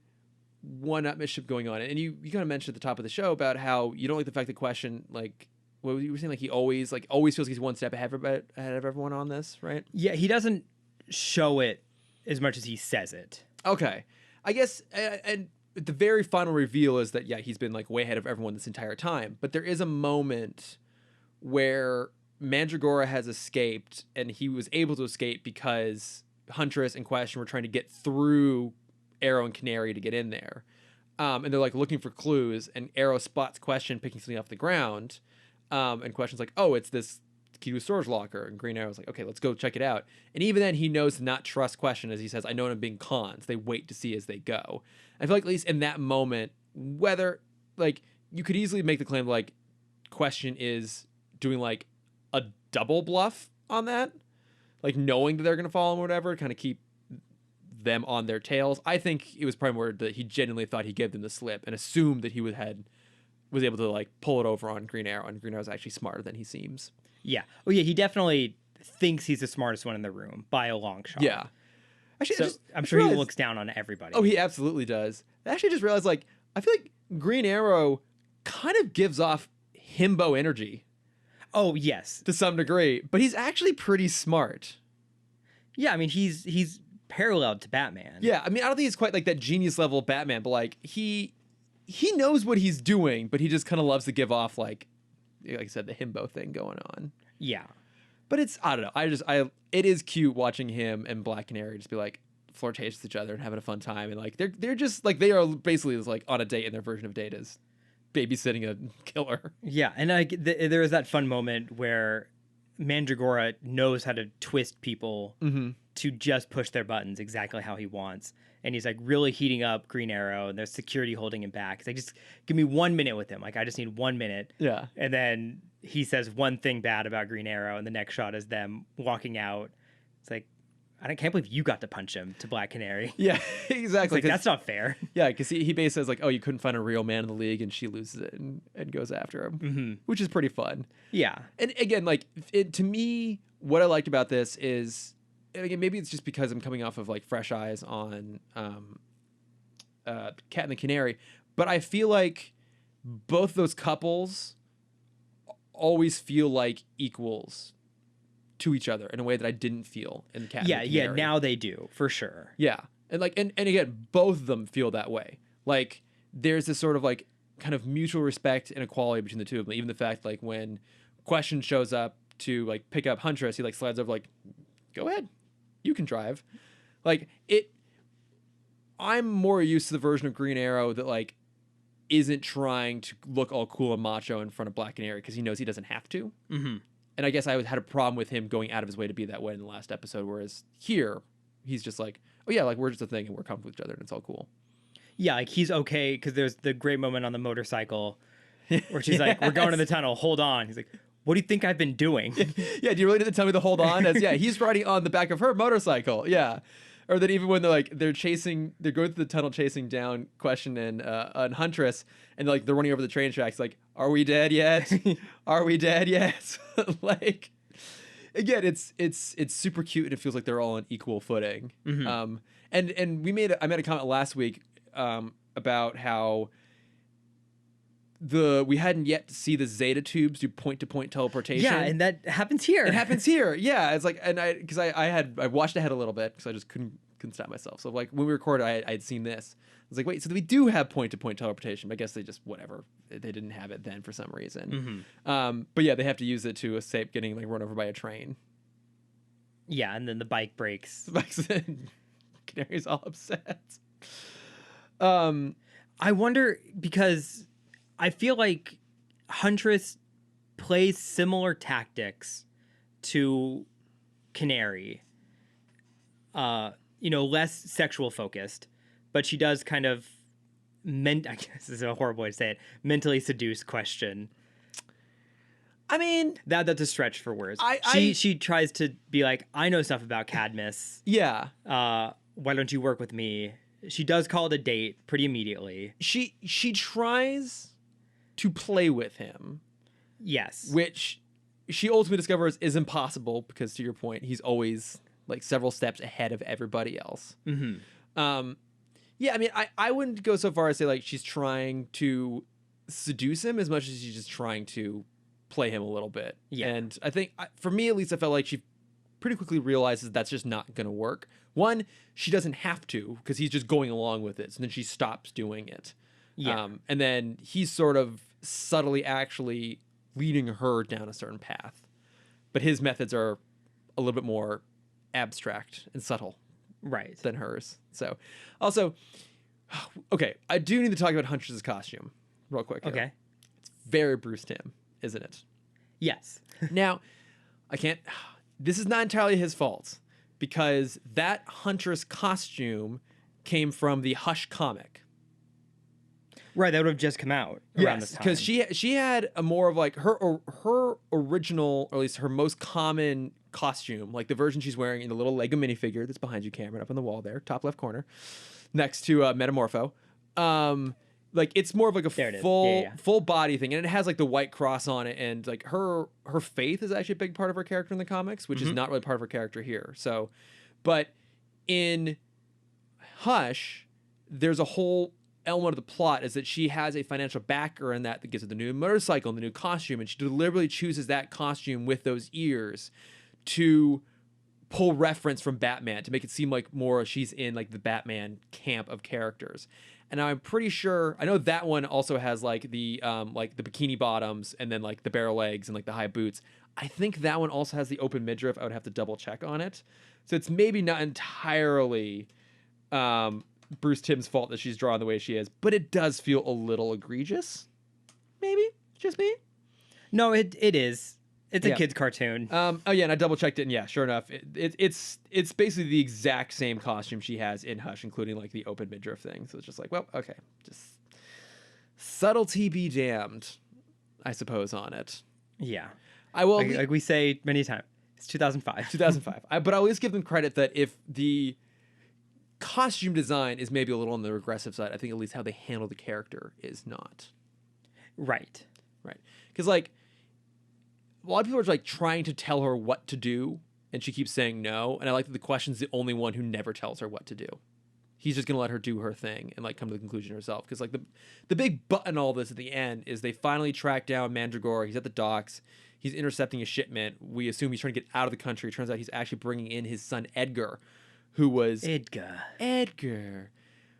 one-upmanship going on. And you kind of mentioned at the top of the show about how you don't like the fact that Question, like, what you were saying, like he always feels like he's one step ahead of everyone on this, right? Yeah, he doesn't show it as much as he says it. Okay, I guess, and the very final reveal is that he's been like way ahead of everyone this entire time. But there is a moment where Mandragora has escaped, and he was able to escape because Huntress and Question were trying to get through Arrow and Canary to get in there, and they're like looking for clues, and Arrow spots Question picking something off the ground. And Question's like, "Oh, it's this key to a storage locker." And Green Arrow's like, "Okay, let's go check it out." And even then, he knows to not trust Question, as he says, "I know I'm being cons." They wait to see as they go. I feel like at least in that moment, whether like you could easily make the claim like Question is doing like a double bluff on that, like knowing that they're gonna follow him or whatever, kind of keep them on their tails. I think it was probably more that he genuinely thought he gave them the slip and assumed that he was able to like pull it over on Green Arrow, and Green Arrow's actually smarter than he seems. Yeah. Oh yeah, he definitely thinks he's the smartest one in the room by a long shot. Yeah. Actually, I'm sure he looks down on everybody. Oh, he absolutely does. I actually just realized, like, I feel like Green Arrow kind of gives off himbo energy. Oh, yes. To some degree, but he's actually pretty smart. Yeah, I mean, he's paralleled to Batman. Yeah, I mean, I don't think he's quite like that genius level Batman, but like he knows what he's doing, but he just kind of loves to give off like I said, the himbo thing going on. Yeah. But it's, I don't know. It is cute watching him and Black Canary just be like flirtatious with each other and having a fun time. And like, they're just like, they are basically just like on a date, and their version of date is babysitting a killer. Yeah. And like, there is that fun moment where Mandragora knows how to twist people to just push their buttons exactly how he wants. And he's like really heating up Green Arrow, and there's security holding him back. He's like, just give me 1 minute with him. Like, I just need 1 minute. Yeah. And then he says one thing bad about Green Arrow, and the next shot is them walking out. It's like, can't believe you got to punch him, to Black Canary. Yeah, exactly. Like, that's not fair. Yeah, because he basically says like, oh, you couldn't find a real man in the league, and she loses it and goes after him, which is pretty fun. Yeah. And again, like, to me, what I liked about this is, and again, maybe it's just because I'm coming off of like fresh eyes on Cat and the Canary, but I feel like both those couples always feel like equals to each other in a way that I didn't feel in Cat and the Canary. Yeah, now they do, for sure. Yeah. And like, and again, both of them feel that way. Like, there's this sort of like kind of mutual respect and equality between the two of them. Even the fact like when Question shows up to like pick up Huntress, he like slides over like, go ahead, you can drive. Like, I'm more used to the version of Green Arrow that like isn't trying to look all cool and macho in front of Black Canary because he knows he doesn't have to. And I guess I had a problem with him going out of his way to be that way in the last episode, whereas here he's just like, oh yeah, like we're just a thing and we're comfortable with each other and it's all cool. Yeah, like he's okay, because there's the great moment on the motorcycle where she's like, we're going to the tunnel, hold on. He's like, what do you think I've been doing? Yeah, do you really need to tell me to hold on? He's riding on the back of her motorcycle. Yeah. Or that even when they're going through the tunnel chasing down Question and Huntress, and they're running over the train tracks, like, are we dead yet? Are we dead yet? Like, again, it's super cute, and it feels like they're all on equal footing. Mm-hmm. And I made a comment last week about how we hadn't yet to see the Zeta tubes do point-to-point teleportation. Yeah, and that happens here. It happens here. Yeah, it's like, and I watched ahead a little bit because I just couldn't stop myself. So like when we recorded, I had seen this. I was like, wait, so we do have point-to-point teleportation? But I guess they just they didn't have it then for some reason. Mm-hmm. But yeah, they have to use it to escape getting run over by a train. Yeah, and then the bike breaks. Canary's all upset. I wonder, because I feel like Huntress plays similar tactics to Canary. Less sexual focused, but she does kind of I guess this is a horrible way to say it, mentally seduce Question. I mean, that's a stretch for words. She tries to be like, I know stuff about Cadmus. Yeah. Why don't you work with me? She does call it a date pretty immediately. She tries to play with him. Yes. Which she ultimately discovers is impossible because, to your point, he's always several steps ahead of everybody else. Mm-hmm. Yeah, I mean, I wouldn't go so far as say she's trying to seduce him as much as she's just trying to play him a little bit. Yeah. And I think, for me at least, I felt like she pretty quickly realizes that's just not going to work. One, she doesn't have to because he's just going along with it. So then she stops doing it. Yeah. And then he's sort of subtly actually leading her down a certain path. But his methods are a little bit more abstract and subtle than hers. So, also, okay, I do need to talk about Huntress's costume real quick here. Okay. It's very Bruce Timm, isn't it? Yes. Now, this is not entirely his fault because that Huntress costume came from the Hush comic. Right, that would have just come out around this time. Because she had a more of her original, or at least her most common costume, like the version she's wearing in the little Lego minifigure that's behind you, Cameron, up on the wall there, top left corner, next to Metamorpho. It's more of a full body thing, and it has the white cross on it, and her faith is actually a big part of her character in the comics, which is not really part of her character here. So, but in Hush, there's a whole element of the plot is that she has a financial backer in that gives her the new motorcycle and the new costume, and she deliberately chooses that costume with those ears to pull reference from Batman to make it seem like more she's in the Batman camp of characters. And I'm pretty sure I know that one also has the bikini bottoms and then the barrel legs and the high boots. I think that one also has the open midriff. I would have to double check on it. So it's maybe not entirely Bruce Timm's fault that she's drawn the way she is, but it does feel a little egregious. Maybe just me. No, it is. It's a kid's cartoon. And I double checked it, and yeah, sure enough, it's basically the exact same costume she has in Hush, including the open midriff thing. So it's just well, okay, just subtlety be damned, I suppose, on it. Yeah, I will. Like we say many times, it's 2005. 2005. But I'll at least give them credit that if the costume design is maybe a little on the regressive side, I think at least how they handle the character is not. Right. Because a lot of people are trying to tell her what to do, and she keeps saying no. And I like that the Question's the only one who never tells her what to do. He's just gonna let her do her thing and come to the conclusion herself. Because the big butt in all this at the end is they finally track down Mandragora. He's at the docks. He's intercepting a shipment. We assume he's trying to get out of the country. It turns out he's actually bringing in his son Edgar, who was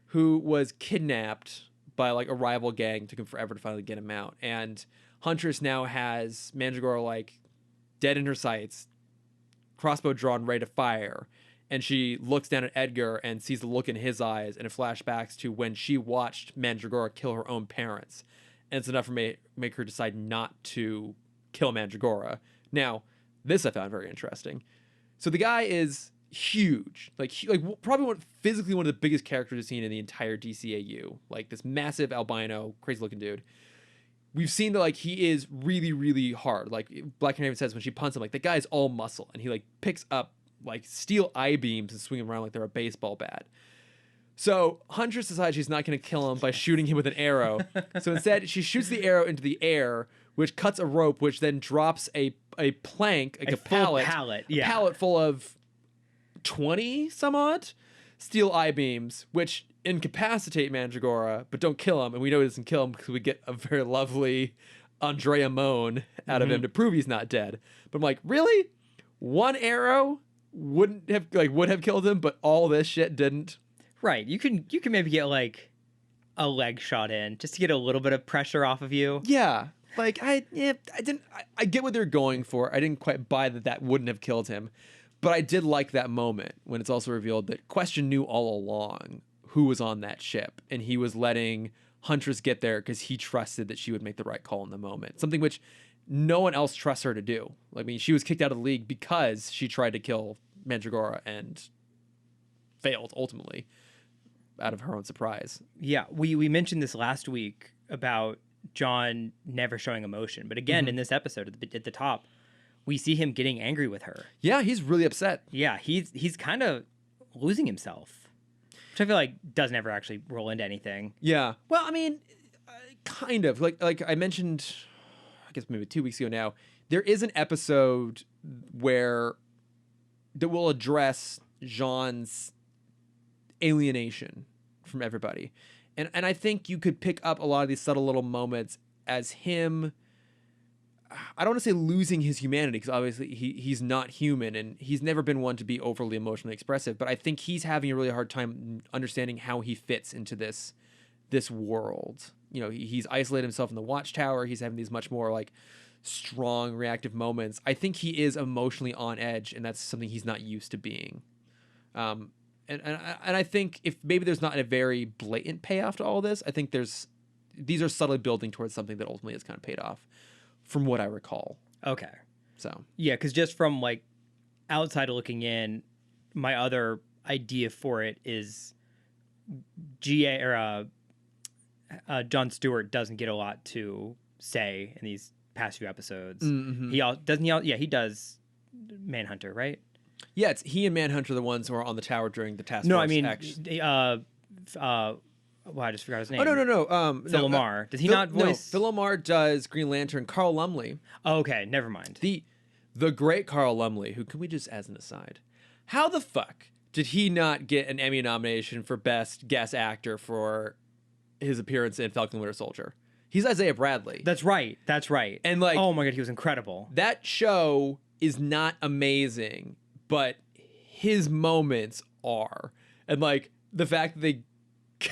who was kidnapped by a rival gang. Took him forever to finally get him out. And Huntress now has Mandragora dead in her sights, crossbow drawn, ready to fire. And she looks down at Edgar and sees the look in his eyes, and it flashbacks to when she watched Mandragora kill her own parents. And it's enough for make her decide not to kill Mandragora. Now, this I found very interesting. So the guy is huge, probably physically one of the biggest characters I've seen in the entire DCAU. This massive albino, crazy looking dude. We've seen that he is really, really hard. Black Canary says when she punts him, the guy's all muscle, and he picks up like steel I-beams and swing them around like they're a baseball bat. So Huntress decides she's not going to kill him by shooting him with an arrow. So instead, she shoots the arrow into the air, which cuts a rope, which then drops a plank, like a pallet, a pallet full of 20 some odd steel I-beams, which incapacitate Mandragora, but don't kill him. And we know it doesn't kill him because we get a very lovely Andrea moan out of him to prove he's not dead. But I'm like, really? One arrow would have killed him, but all this shit didn't. Right. You can maybe get like a leg shot in just to get a little bit of pressure off of you. Yeah. Like I get what they're going for. I didn't quite buy that wouldn't have killed him. But I did like that moment when it's also revealed that Question knew all along who was on that ship, and he was letting Huntress get there because he trusted that she would make the right call in the moment. Something which no one else trusts her to do. I mean, she was kicked out of the league because she tried to kill Mandragora and failed ultimately out of her own surprise. Yeah, we mentioned this last week about John never showing emotion, but again in this episode at the top, we see him getting angry with her. Yeah, he's really upset. Yeah, he's kind of losing himself, which I feel like doesn't ever actually roll into anything. Yeah. Well, I mean, kind of. Like I mentioned, I guess maybe 2 weeks ago now, there is an episode that will address Jean's alienation from everybody. And I think you could pick up a lot of these subtle little moments as him, I don't want to say losing his humanity, because obviously he's not human and he's never been one to be overly emotionally expressive, but I think he's having a really hard time understanding how he fits into this world. You know, he's isolated himself in the Watchtower. He's having these much more like strong reactive moments. I think he is emotionally on edge, and that's something he's not used to being. And I think if maybe there's not a very blatant payoff to all this, I think these are subtly building towards something that ultimately is kind of paid off, from what I recall. Okay. So yeah, because just from like outside looking in, my other idea for it is John Stewart doesn't get a lot to say in these past few episodes. Mm-hmm. He does Manhunter, right? Yeah, it's he and Manhunter are the ones who are on the tower during the task force. No, I mean, well, I just forgot his name. Oh, no. Phil Lamar. Does he not voice? No, Phil Lamar does Green Lantern. Carl Lumley. Oh, okay, never mind. The great Carl Lumley, who, can we just, as an aside, how the fuck did he not get an Emmy nomination for Best Guest Actor for his appearance in Falcon and Winter Soldier? He's Isaiah Bradley. That's right. And like, oh my God, he was incredible. That show is not amazing, but his moments are. And like, the fact that they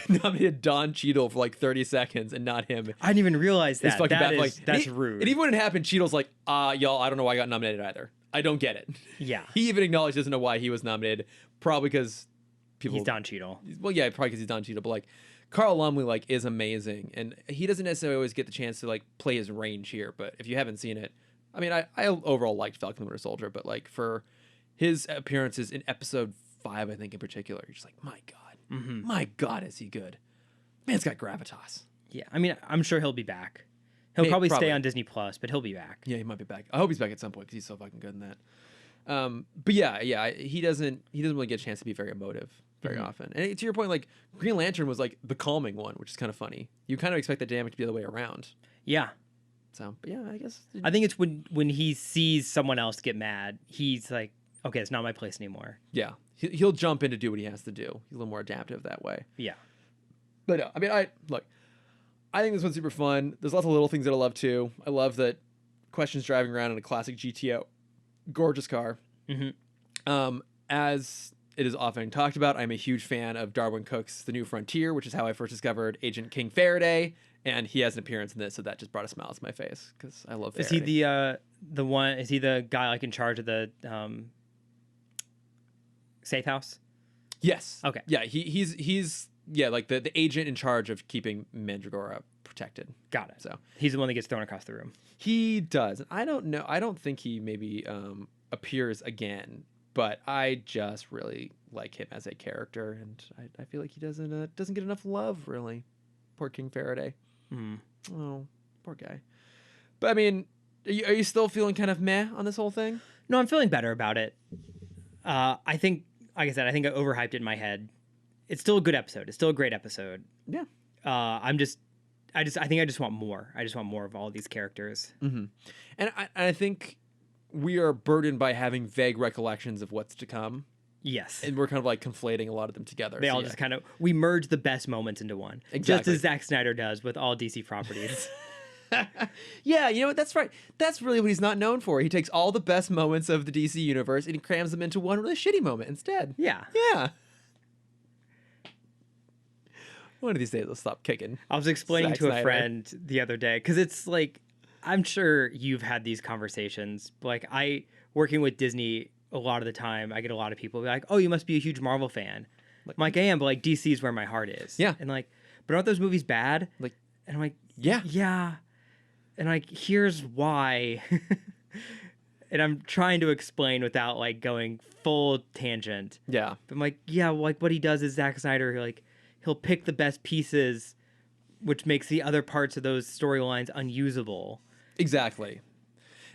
nominated Don Cheadle for like 30 seconds and not him. I didn't even realize that. That's rude. And even when it happened, Cheadle's like, y'all, I don't know why I got nominated either. I don't get it. Yeah. He even acknowledged doesn't know why he was nominated. Probably because he's Don Cheadle. Well, yeah, probably because he's Don Cheadle. But like, Carl Lumley like is amazing, and he doesn't necessarily always get the chance to like play his range here. But if you haven't seen it, I mean, I overall liked Falcon and Winter Soldier, but like for his appearances in episode 5, I think in particular, you're just like, my God, is he good? Man's got gravitas. Yeah, I mean, I'm sure he'll be back. He'll probably stay on Disney Plus, but he'll be back. Yeah, he might be back. I hope he's back at some point because he's so fucking good in that. But yeah, he doesn't really get a chance to be very emotive very often. And to your point, like Green Lantern was like the calming one, which is kind of funny. You kind of expect that dynamic to be the other way around. Yeah. So, but yeah, I guess. I think it's when he sees someone else get mad, he's like, okay, it's not my place anymore. Yeah. He'll jump in to do what he has to do. He's a little more adaptive that way. Yeah. But no, I mean, I think this one's super fun. There's lots of little things that I love too. I love that Question's driving around in a classic GTO. Gorgeous car. Mm-hmm. As it is often talked about, I'm a huge fan of Darwin Cook's The New Frontier, which is how I first discovered Agent King Faraday, and he has an appearance in this, so that just brought a smile to my face because I love Faraday. Is he the one? Is he the guy like in charge of the safe house? Yes. Okay. Yeah, he's like the agent in charge of keeping Mandragora protected. Got it. So he's the one that gets thrown across the room. He does. I don't know. I don't think he maybe appears again, but I just really like him as a character, and I feel like he doesn't get enough love, really. Poor King Faraday. Mm. Oh, poor guy. But I mean, are you still feeling kind of meh on this whole thing? No, I'm feeling better about it. I think, like I said, I think I overhyped it in my head. It's still a good episode. It's still a great episode. Yeah. I think I just want more. I just want more of all these characters. Mm-hmm. And I think we are burdened by having vague recollections of what's to come. Yes. And we're kind of like conflating a lot of them together. They all just kind of, we merge the best moments into one. Exactly. Just as Zack Snyder does with all DC properties. Yeah, you know what? That's right. That's really what he's not known for. He takes all the best moments of the DC universe and he crams them into one really shitty moment instead. Yeah. Yeah. One of these days, I'll stop kicking. I was explaining Zack to a Snyder. friend the other day, because it's like, I'm sure you've had these conversations. Like, working with Disney a lot of the time, I get a lot of people be like, oh, you must be a huge Marvel fan. I'm like, I am, but like, DC is where my heart is. Yeah. And like, but aren't those movies bad? Like, and I'm like, yeah. Yeah. And like, here's why. And I'm trying to explain without like going full tangent. Yeah. But I'm like, yeah, like what he does is Zack Snyder, like, he'll pick the best pieces, which makes the other parts of those storylines unusable. Exactly.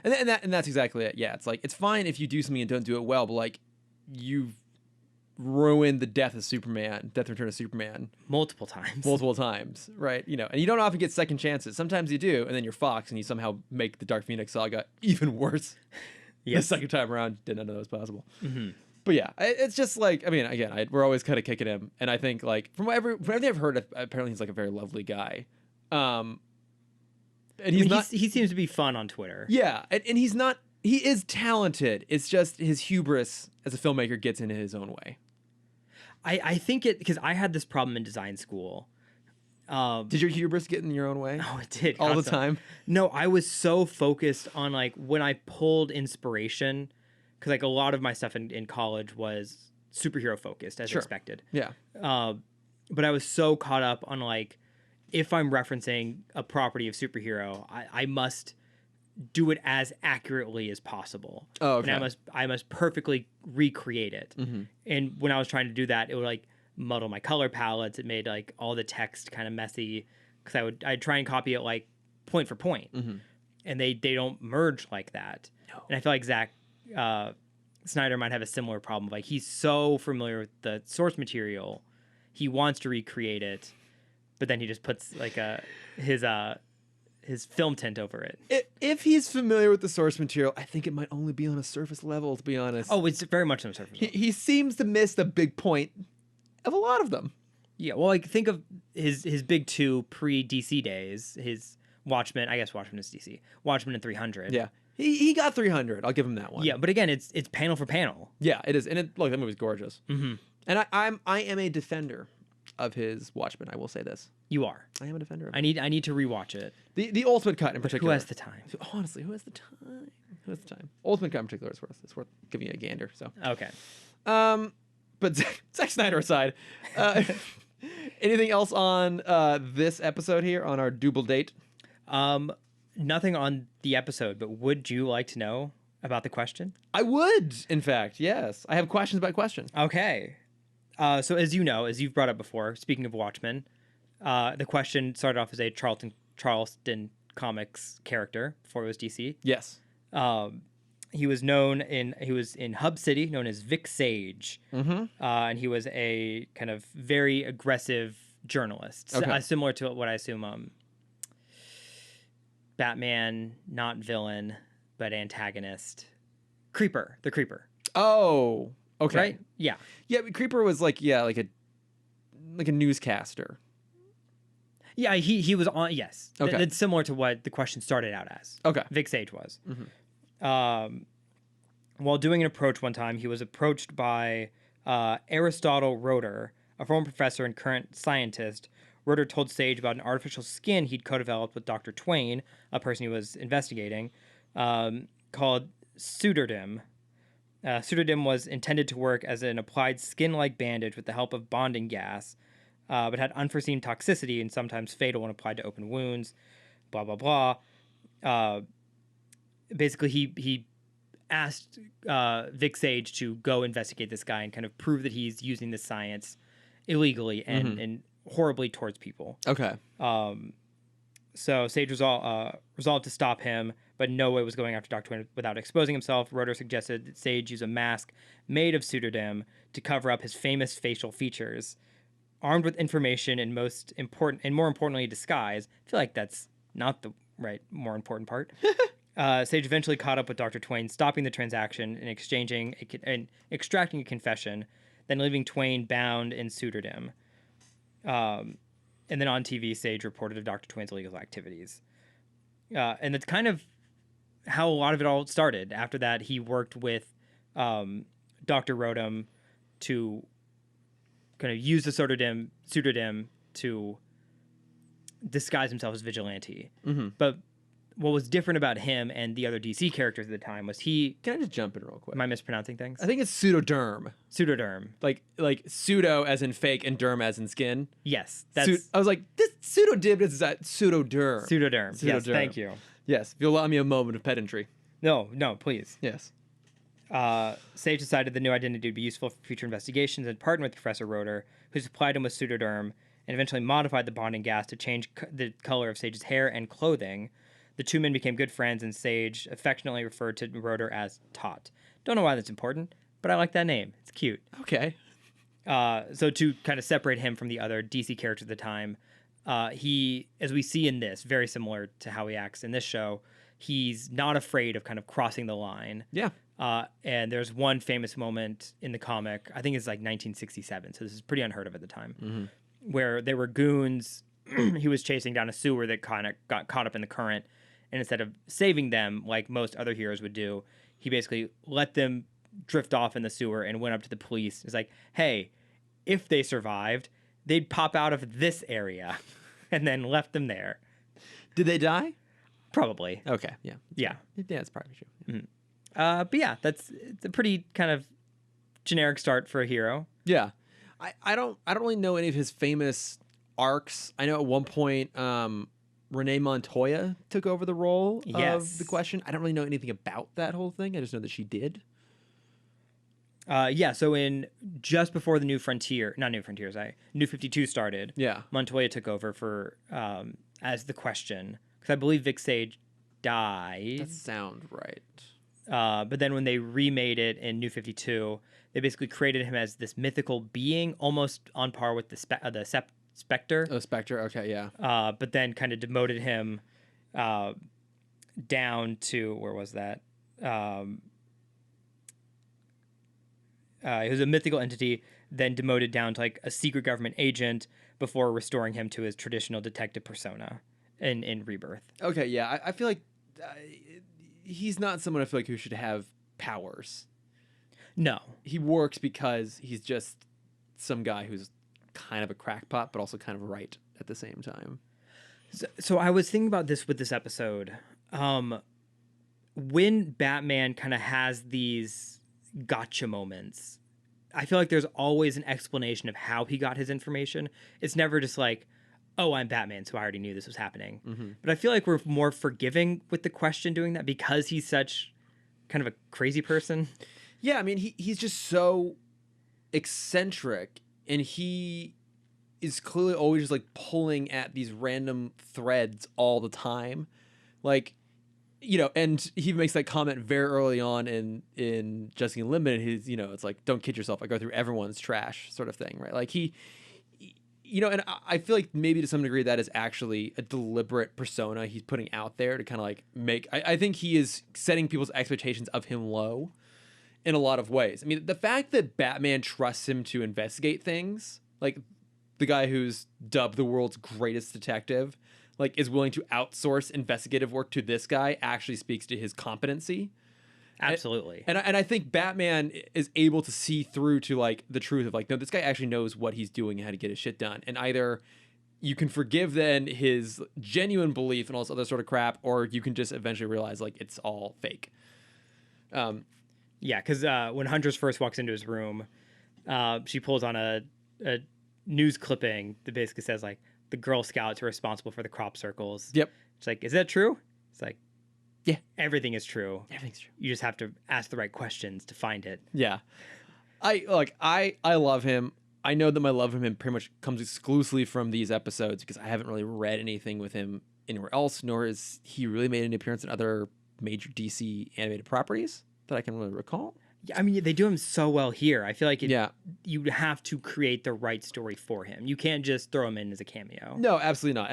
And that's exactly it. Yeah, it's like, it's fine if you do something and don't do it well, but like, you've ruined the death and return of Superman Multiple times. multiple times, right? You know, and you don't often get second chances. Sometimes you do, and then you're Fox and you somehow make the Dark Phoenix saga even worse. Yes. The second time around, didn't know that was possible. Mm-hmm. But yeah, it's just like, I mean, again, we're always kind of kicking him, and I think like from everything I've heard, apparently he's like a very lovely guy. And he's not. He seems to be fun on Twitter. Yeah, and he's not. He is talented. It's just his hubris as a filmmaker gets in his own way. I think it, because I had this problem in design school. Did your hubris get in your own way? Oh, it did. All the constantly. time? No, I was so focused on like when I pulled inspiration, because like a lot of my stuff in college was superhero focused as Sure. expected. Yeah. But I was so caught up on like, if I'm referencing a property of superhero, I must do it as accurately as possible. Oh, okay. And I must perfectly recreate it. Mm-hmm. And when I was trying to do that, it would like muddle my color palettes. It made like all the text kind of messy, because I'd try and copy it like point for point, Mm-hmm. and they don't merge like that. No. And I feel like Zack Snyder might have a similar problem. Like, he's so familiar with the source material, he wants to recreate it, but then he just puts like his film tint over it. If he's familiar with the source material, I think it might only be on a surface level, to be honest. Oh, it's very much on the surface level. He seems to miss the big point of a lot of them. Yeah, well, like think of his big two pre-DC days. His Watchmen, I guess Watchmen is DC. Watchmen and 300. Yeah. He got 300. I'll give him that one. Yeah, but again, it's panel for panel. Yeah, it is. And look, that movie's gorgeous. Mm-hmm. And I am a defender of his Watchmen. I will say this. You are. I am a defender of it. I need to rewatch it. The Ultimate Cut in particular. Who has the time? Honestly, who has the time? Who has the time? Ultimate Cut in particular is worth giving you a gander. So, Okay. but Zack Snyder aside, anything else on this episode here on our double date? Nothing on the episode, but would you like to know about the question? I would, in fact, yes. I have questions about questions. Okay. So as you know, as you've brought up before, speaking of Watchmen, the question started off as a Charleston Comics character before it was DC. Yes. He was in Hub City, known as Vic Sage, and he was a kind of very aggressive journalist, Okay. similar to what I assume Batman, not villain, but antagonist, the Creeper. Oh, okay. Right? Yeah. Yeah, but Creeper was like a newscaster. Yeah, he was on. Yes. Okay. It's similar to what the question started out as. Okay. Vic Sage was. Mm-hmm. While doing an approach one time, he was approached by Aristotle Roeder, a former professor and current scientist. Roeder told Sage about an artificial skin he'd co-developed with Dr. Twain, a person he was investigating, called Pseudonym. Pseudonym was intended to work as an applied skin-like bandage with the help of bonding gas, but had unforeseen toxicity and sometimes fatal when applied to open wounds, blah, blah, blah. Basically, he asked Vic Sage to go investigate this guy and kind of prove that he's using this science illegally and horribly towards people. Okay. So Sage resolved to stop him, but no way was going after Dr. Twain without exposing himself. Rotor suggested that Sage use a mask made of pseudonym to cover up his famous facial features. Armed with information and more importantly, disguise. I feel like that's not the more important part. Sage eventually caught up with Dr. Twain, stopping the transaction and extracting a confession, then leaving Twain bound in pseudonym. And then on TV, Sage reported of Dr. Twain's illegal activities. And that's kind of how a lot of it all started. After that, he worked with Dr. Rotem to kind of use the pseudonym to disguise himself as vigilante. Mm-hmm. But what was different about him and the other DC characters at the time was he... Can I just jump in real quick? Am I mispronouncing things? I think it's pseudoderm. Pseudoderm. Like pseudo as in fake and derm as in skin. Yes. That's... I was like, this pseudodib is that pseudoderm. Pseudoderm. Yes, thank you. Yes, if you'll allow me a moment of pedantry. No, please. Yes. Sage decided the new identity would be useful for future investigations and partnered with Professor Rotor, who supplied him with pseudoderm and eventually modified the bonding gas to change the color of Sage's hair and clothing. The two men became good friends, and Sage affectionately referred to Rotor as Tot. Don't know why that's important, but I like that name. It's cute. Okay. So to kind of separate him from the other DC characters at the time, he, as we see in this, very similar to how he acts in this show, he's not afraid of kind of crossing the line. Yeah. And there's one famous moment in the comic, I think it's like 1967, so this is pretty unheard of at the time, where there were goons he was chasing down a sewer that kind of got caught up in the current, and instead of saving them like most other heroes would do, he basically let them drift off in the sewer and went up to the police. It's like, hey, if they survived, they'd pop out of this area, and then left them there. Did they die? Probably. Okay. Yeah. Yeah. Yeah, it's probably true. Yeah. Mm-hmm. But yeah, it's a pretty kind of generic start for a hero. Yeah. I don't really know any of his famous arcs. I know at one point Renee Montoya took over the role of the Question. I don't really know anything about that whole thing. I just know that she did. So in just before the New 52 started, Montoya took over for as the Question, because I believe Vic Sage died. That sounds right. But then when they remade it in New 52, they basically created him as this mythical being, almost on par with the Spectre. Oh, Spectre. Okay, yeah. But then kind of demoted him down to, where was that? He was a mythical entity, then demoted down to like a secret government agent before restoring him to his traditional detective persona in Rebirth. Okay, yeah. I feel like he's not someone I feel like who should have powers. No. He works because he's just some guy who's kind of a crackpot, but also kind of right at the same time. So I was thinking about this with this episode. When Batman kind of has these gotcha moments, I feel like there's always an explanation of how he got his information. It's never just like, oh, I'm Batman, so I already knew this was happening. Mm-hmm. But I feel like we're more forgiving with the Question doing that because he's such kind of a crazy person. Yeah, I mean, he's just so eccentric, and he is clearly always just like pulling at these random threads all the time. Like, you know, and he makes that comment very early on in Justice Unlimited. He's, you know, it's like, don't kid yourself. I go through everyone's trash sort of thing, right? Like he, you know, and I feel like maybe to some degree that is actually a deliberate persona he's putting out there to kind of like make, I think he is setting people's expectations of him low in a lot of ways. I mean, the fact that Batman trusts him to investigate things, like the guy who's dubbed the world's greatest detective, like is willing to outsource investigative work to this guy, actually speaks to his competency. Absolutely. And I think Batman is able to see through to like the truth of like, no, this guy actually knows what he's doing and how to get his shit done. And either you can forgive then his genuine belief and all this other sort of crap, or you can just eventually realize like it's all fake. Yeah, because when Huntress first walks into his room, she pulls on a news clipping that basically says like the Girl Scouts are responsible for the crop circles. Yep. It's like, is that true? It's like, yeah, everything is true. Everything's true. You just have to ask the right questions to find it. Yeah. I love him. I know that my love of him pretty much comes exclusively from these episodes because I haven't really read anything with him anywhere else, nor has he really made an appearance in other major DC animated properties that I can really recall. Yeah, I mean, they do him so well here. I feel like Yeah. you have to create the right story for him. You can't just throw him in as a cameo. No, absolutely not.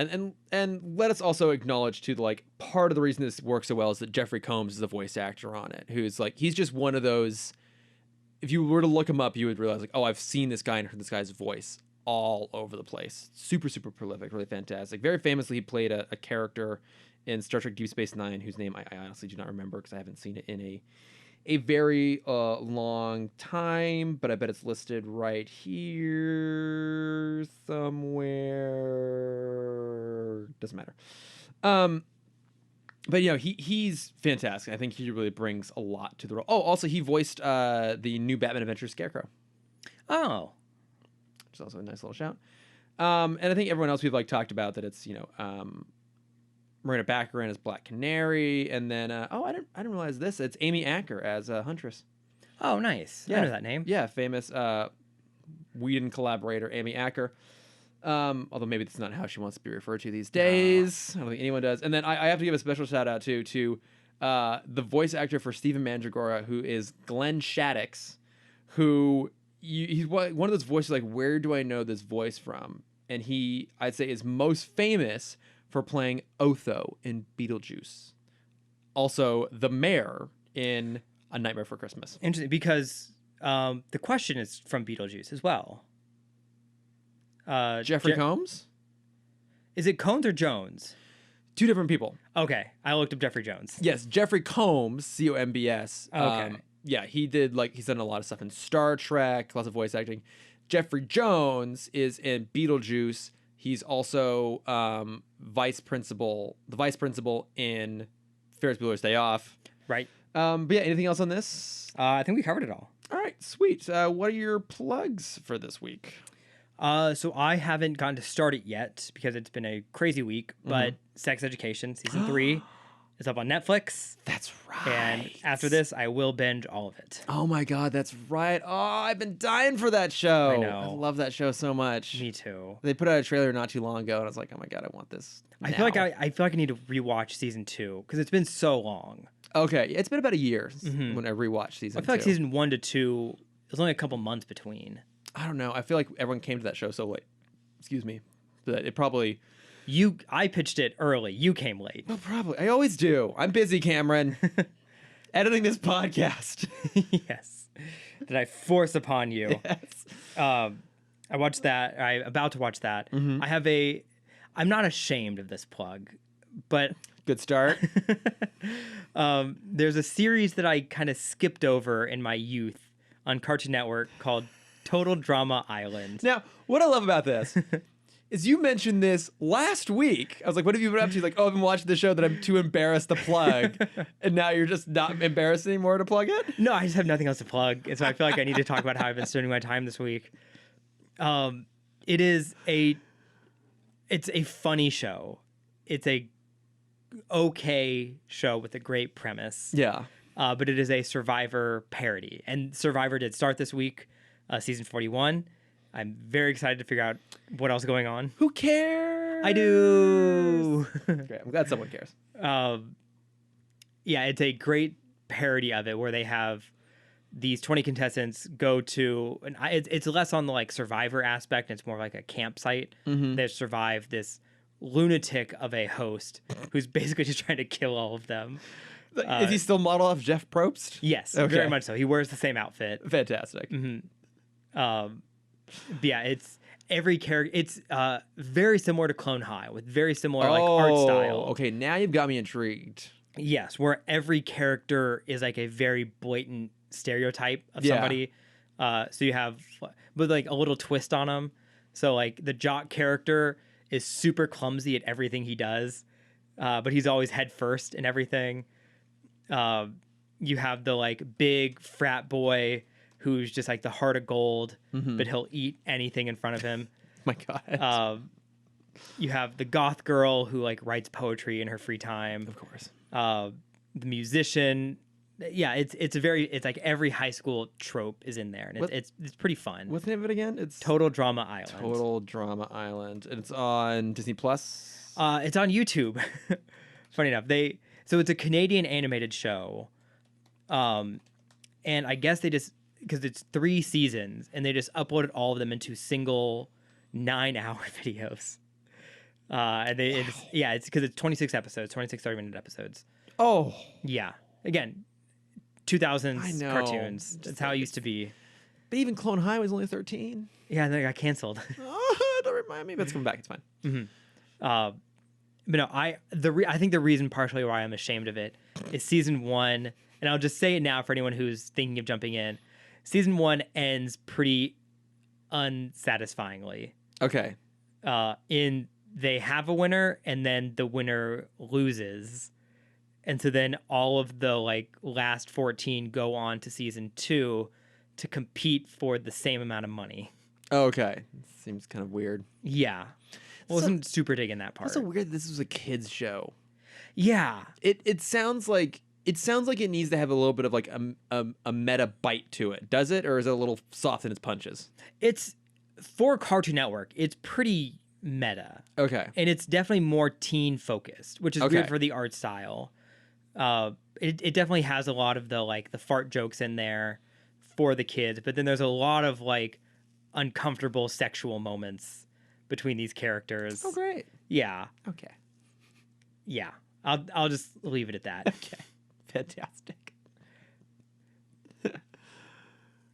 And let us also acknowledge too, like, part of the reason this works so well is that Jeffrey Combs is the voice actor on it, who's like, he's just one of those. If you were to look him up, you would realize like, oh, I've seen this guy and heard this guy's voice all over the place. Super, super prolific, really fantastic. Very famously, he played a character in Star Trek Deep Space Nine, whose name I honestly do not remember because I haven't seen it in a very long time, but I bet it's listed right here somewhere. Doesn't matter. But he's fantastic. I think he really brings a lot to the role. Oh, also he voiced the new Batman Adventures Scarecrow. Oh, Which is also a nice little shout. And I think everyone else we've like talked about that it's Marina Baccarin as Black Canary, and then I didn't realize this. It's Amy Acker as Huntress. oh, nice. Yeah. I know that name. Yeah, famous Whedon collaborator Amy Acker. Although maybe that's not how she wants to be referred to these days. I don't think anyone does. And then I have to give a special shout out to the voice actor for Stephen Mandragora, who is Glenn Shaddix, who he's one of those voices like, where do I know this voice from? And he, I'd say, is most famous for playing Otho in Beetlejuice. Also, the mayor in A Nightmare Before Christmas. Interesting, because the question is from Beetlejuice as well. Jeffrey Combs? Is it Combs or Jones? Two different people. Okay, I looked up Jeffrey Jones. Yes, Jeffrey Combs, Combs. Okay. Yeah, he's done a lot of stuff in Star Trek, lots of voice acting. Jeffrey Jones is in Beetlejuice. He's also the vice principal in Ferris Bueller's Day Off. Right. But yeah, anything else on this? I think we covered it all. All right, sweet. What are your plugs for this week? So I haven't gotten to start it yet because it's been a crazy week, but Sex Education Season 3 is up on Netflix. That's right. And after this, I will binge all of it. Oh my God, that's right. Oh, I've been dying for that show. I know. I love that show so much. Me too. They put out a trailer not too long ago, and I was like, oh my God, I want this I now. feel like I need to rewatch Season 2 because it's been so long. Okay, it's been about a year when I rewatched Season 2. I feel like Season 1 to 2, there's only a couple months between. I don't know. I feel like everyone came to that show so late. Excuse me. But it probably... I pitched it early. You came late. Well, probably. I always do. I'm busy, Cameron. Editing this podcast. Yes. That I force upon you. Yes. I watched that. I'm about to watch that. I'm not ashamed of this plug, but... Good start. There's a series that I kind of skipped over in my youth on Cartoon Network called Total Drama Island. Now, what I love about this is you mentioned this last week. I was like, what have you been up to? He's like, oh, I've been watching the show that I'm too embarrassed to plug. And now you're just not embarrassed anymore to plug it? No, I just have nothing else to plug. And so I feel like I need to talk about how I've been spending my time this week. It's a funny show. It's a okay show with a great premise. Yeah. But it is a Survivor parody. And Survivor did start this week, season 41. I'm very excited to figure out what else is going on. Who cares? I do. Great. I'm glad someone cares. Yeah, it's a great parody of it where they have these 20 contestants go to, and it's less on the like Survivor aspect. It's more like a campsite. They survive this lunatic of a host who's basically just trying to kill all of them. Is he still modeled off Jeff Probst? Yes, Okay. very much so. He wears the same outfit. Fantastic. But yeah, it's every character. It's very similar to Clone High with very similar like art style. Okay, now you've got me intrigued. Yes, where every character is like a very blatant stereotype of Yeah. somebody. So you have, but like a little twist on them. So like the jock character is super clumsy at everything he does, but he's always head first in everything. You have the like big frat boy who's just like the heart of gold, but he'll eat anything in front of him. My God. You have the goth girl who like writes poetry in her free time. Of course. The musician. Yeah, it's like every high school trope is in there, and it's pretty fun. What's the name of it again? It's Total Drama Island. Total Drama Island, and it's on Disney Plus. It's on YouTube. Funny enough, so it's a Canadian animated show, and I guess they just because it's 3 seasons and they just uploaded all of them into single 9-hour videos. And it's because it's 26 episodes, 26 30-minute episodes. Oh, yeah. Again, 2000s cartoons. That's how it used to be. But even Clone High was only 13. Yeah, and they got canceled. Oh, don't remind me, but it's coming back. It's fine. But no, I think the reason partially why I'm ashamed of it is season 1, and I'll just say it now for anyone who's thinking of jumping in. Season 1 ends pretty unsatisfyingly. Okay. They have a winner, and then the winner loses. And so then all of the last 14 go on to season 2 to compete for the same amount of money. Okay. Seems kind of weird. Yeah. Wasn't super digging that part. Also weird that this was a kids show. Yeah. It sounds like it needs to have a little bit of a meta bite to it. Does it, or is it a little soft in its punches? It's for Cartoon Network. It's pretty meta. Okay. And it's definitely more teen focused, which is weird for the art style. It definitely has a lot of the fart jokes in there for the kids, but then there's a lot of uncomfortable sexual moments between these characters. Oh, great. Yeah. Okay. Yeah. I'll just leave it at that. Okay. Fantastic.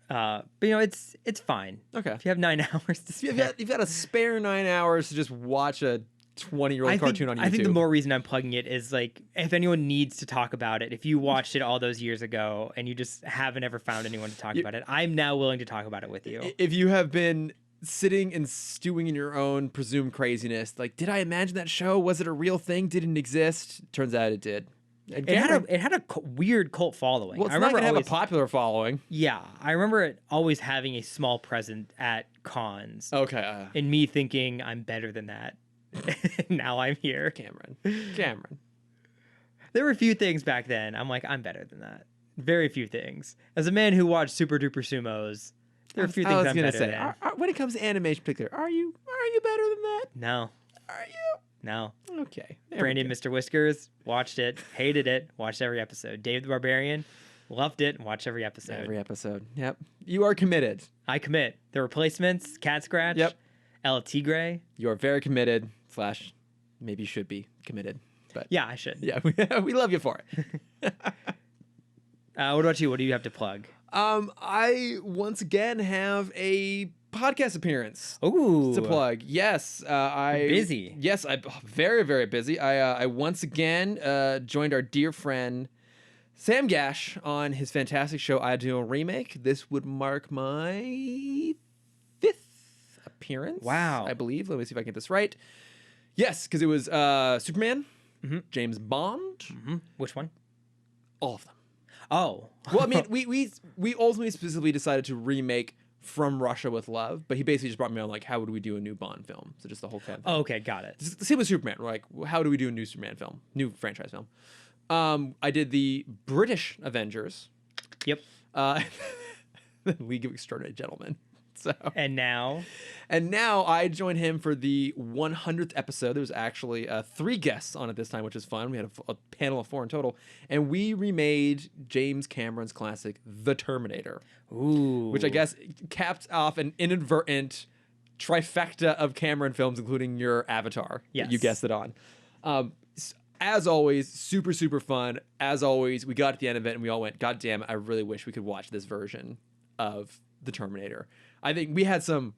But it's fine. Okay. If you have 9 hours to spare. You've got a spare 9 hours to just watch a 20-year-old cartoon on YouTube. I think the more reason I'm plugging it is if anyone needs to talk about it, if you watched it all those years ago and you just haven't ever found anyone to talk about it, I'm now willing to talk about it with you. If you have been sitting and stewing in your own presumed craziness, did I imagine that show? Was it a real thing? Didn't exist? Turns out it did. And it had a weird cult following. Well, it's not going to have a popular following. Yeah, I remember it always having a small presence at cons. Okay. And me thinking I'm better than that. Now I'm here. Cameron. There were a few things back then. I'm I'm better than that. Very few things. As a man who watched Super Duper Sumos, there are a few things I'm better than. When it comes to animation in particular, are you better than that? No. Are you? No. Okay. Brandon, Mr. Whiskers, watched it, hated it, watched every episode. Dave the Barbarian, loved it, watched every episode. Every episode. Yep. You are committed. I commit. The Replacements, Cat Scratch, yep. El Tigre. You are very committed. / maybe you should be committed. But yeah, I should. Yeah, we love you for it. What about you? What do you have to plug? I once again have a podcast appearance. Ooh, to plug. Yes, busy. Yes, I'm very, very busy. I once again joined our dear friend Sam Gash on his fantastic show I Do a Remake. This would mark my 5th appearance. Wow, I believe. Let me see if I get this right. Yes, because it was Superman, James Bond. Which one? All of them. Oh, well, I mean, we ultimately specifically decided to remake From Russia with Love, but he basically just brought me on how would we do a new Bond film? So just the whole kind of thing. Oh, okay, got it. The same with Superman. We're how do we do a new Superman film, new franchise film? I did the British Avengers. Yep. League of Extraordinary Gentlemen. So and now I joined him for the 100th episode. There was actually 3 guests on it this time, which is fun. We had a panel of 4 in total, and we remade James Cameron's classic, The Terminator. Ooh, which I guess capped off an inadvertent trifecta of Cameron films, including your Avatar. Yes, that you guessed it on. As always, super, super fun. As always, we got to the end of it and we all went, God damn it, I really wish we could watch this version of The Terminator. I think we had some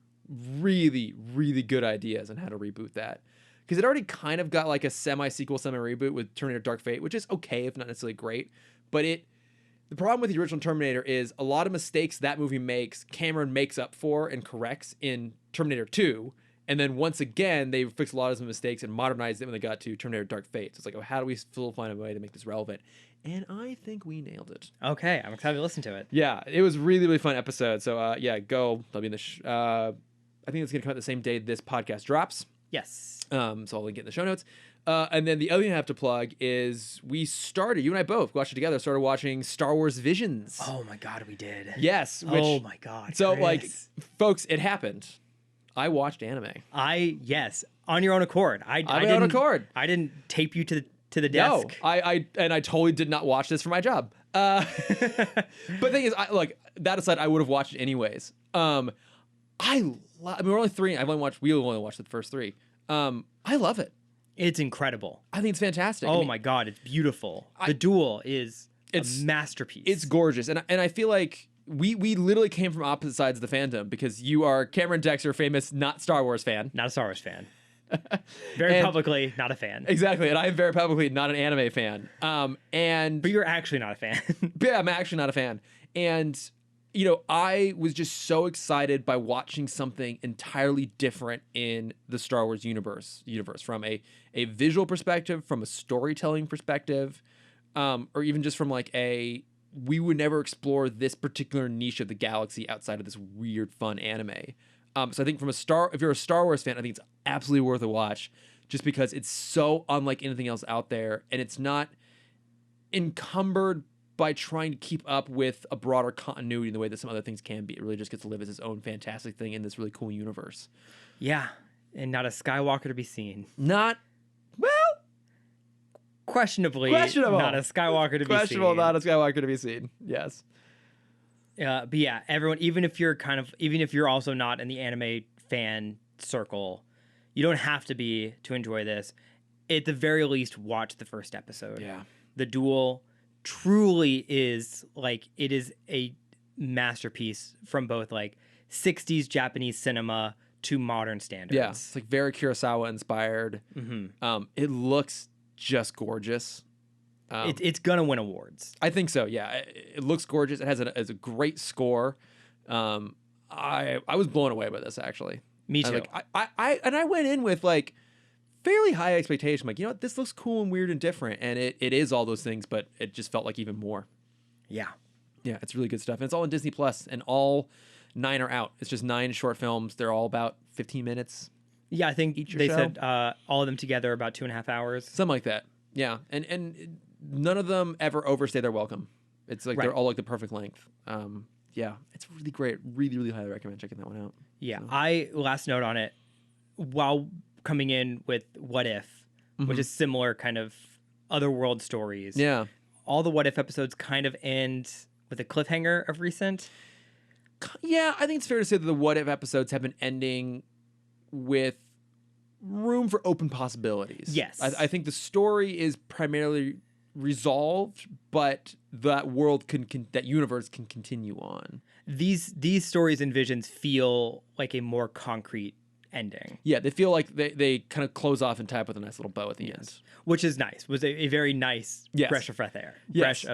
really, really good ideas on how to reboot that. Because it already kind of got a semi-sequel, semi-reboot with Terminator Dark Fate, which is okay, if not necessarily great. But the problem with the original Terminator is a lot of mistakes that movie makes, Cameron makes up for and corrects in Terminator 2. And then once again, they fixed a lot of some mistakes and modernized it when they got to Terminator Dark Fate. So it's how do we still find a way to make this relevant? And I think we nailed it. Okay, I'm excited to listen to it. Yeah, it was really, really fun episode. So go. I'll be in the I think it's going to come out the same day this podcast drops. Yes. So I'll link it in the show notes. And then the other thing I have to plug is you and I both watched it together, started watching Star Wars Visions. Oh my God, we did. Yes. Oh my God. So Chris. folks, it happened. I watched anime. Yes. on your own accord. I On my own accord. I didn't tape you to the desk. No, I totally did not watch this for my job. But the thing is, that aside, I would have watched it anyways. I mean, we're only three. We only watched the first three. I love it. It's incredible. I think it's fantastic. Oh my God, it's beautiful. The duel is a masterpiece. It's gorgeous, and I feel like we literally came from opposite sides of the fandom, because you are Cameron Dexter, famous not Star Wars fan, not a Star Wars fan. Very publicly not a fan. Exactly, and I'm very publicly not an anime fan. But you're actually not a fan. Yeah, I'm actually not a fan. And I was just so excited by watching something entirely different in the Star Wars universe from a visual perspective, from a storytelling perspective, or even just from we would never explore this particular niche of the galaxy outside of this weird, fun anime. So I think if you're a Star Wars fan, I think it's absolutely worth a watch, just because it's so unlike anything else out there, and it's not encumbered by trying to keep up with a broader continuity in the way that some other things can be. It really just gets to live as its own fantastic thing in this really cool universe. Yeah, and not a Skywalker to be seen. Questionably, not a Skywalker to be seen. Questionable, not a Skywalker to be seen. Yes. But yeah, everyone, even if you're also not in the anime fan circle, you don't have to be to enjoy this. At the very least, watch the first episode. Yeah. The duel truly is it is a masterpiece from both 60s Japanese cinema to modern standards. Yeah, it's very Kurosawa inspired. Mm-hmm. It looks just gorgeous. It's gonna win awards. I think so. Yeah, it looks gorgeous. It has a great score. I was blown away by this, actually. Me too. I went in with fairly high expectation. This looks cool and weird and different, and it is all those things, but it just felt like even more. Yeah. Yeah, it's really good stuff, and it's all on Disney Plus, and all 9 are out. It's just 9 short films. They're all about 15 minutes. Yeah, I think they said all of them together about 2.5 hours. Something like that. Yeah, and none of them ever overstay their welcome. It's they're all the perfect length. Yeah, it's really great. Really, really highly recommend checking that one out. Yeah, so. Last note on it, while coming in with What If, which is similar kind of otherworld stories. Yeah. All the What If episodes kind of end with a cliffhanger of recent. Yeah, I think it's fair to say that the What If episodes have been ending with room for open possibilities. Yes. I think the story is primarily resolved, but that world that universe can continue on. These stories and visions feel like a more concrete ending. Yeah, they feel like they kind of close off and tie up with a nice little bow at the end. Which is nice. Was a very nice breath of fresh air. Yes.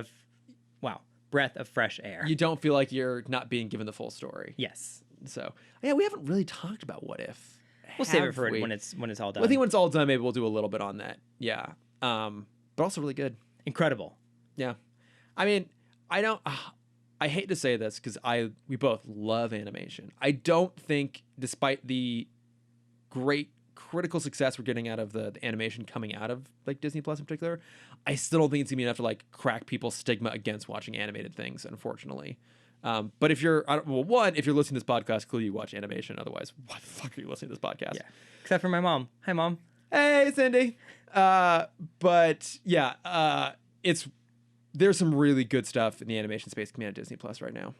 Breath of fresh air. You don't feel like you're not being given the full story. Yes. So, yeah, we haven't really talked about What If. We'll save it for when it's all done. Well, I think when it's all done, maybe we'll do a little bit on that. Yeah. But also really good. Incredible. Yeah. I mean, I hate to say this because we both love animation. I don't think, despite the great critical success we're getting out of the animation coming out of Disney Plus in particular, I still don't think it's gonna be enough to crack people's stigma against watching animated things, unfortunately. But if you're if you're listening to this podcast, clearly you watch animation. Otherwise, why the fuck are you listening to this podcast? Yeah. Except for my mom. Hi, Mom. Hey, Cindy. But yeah, there's some really good stuff in the animation space coming out of Disney Plus right now.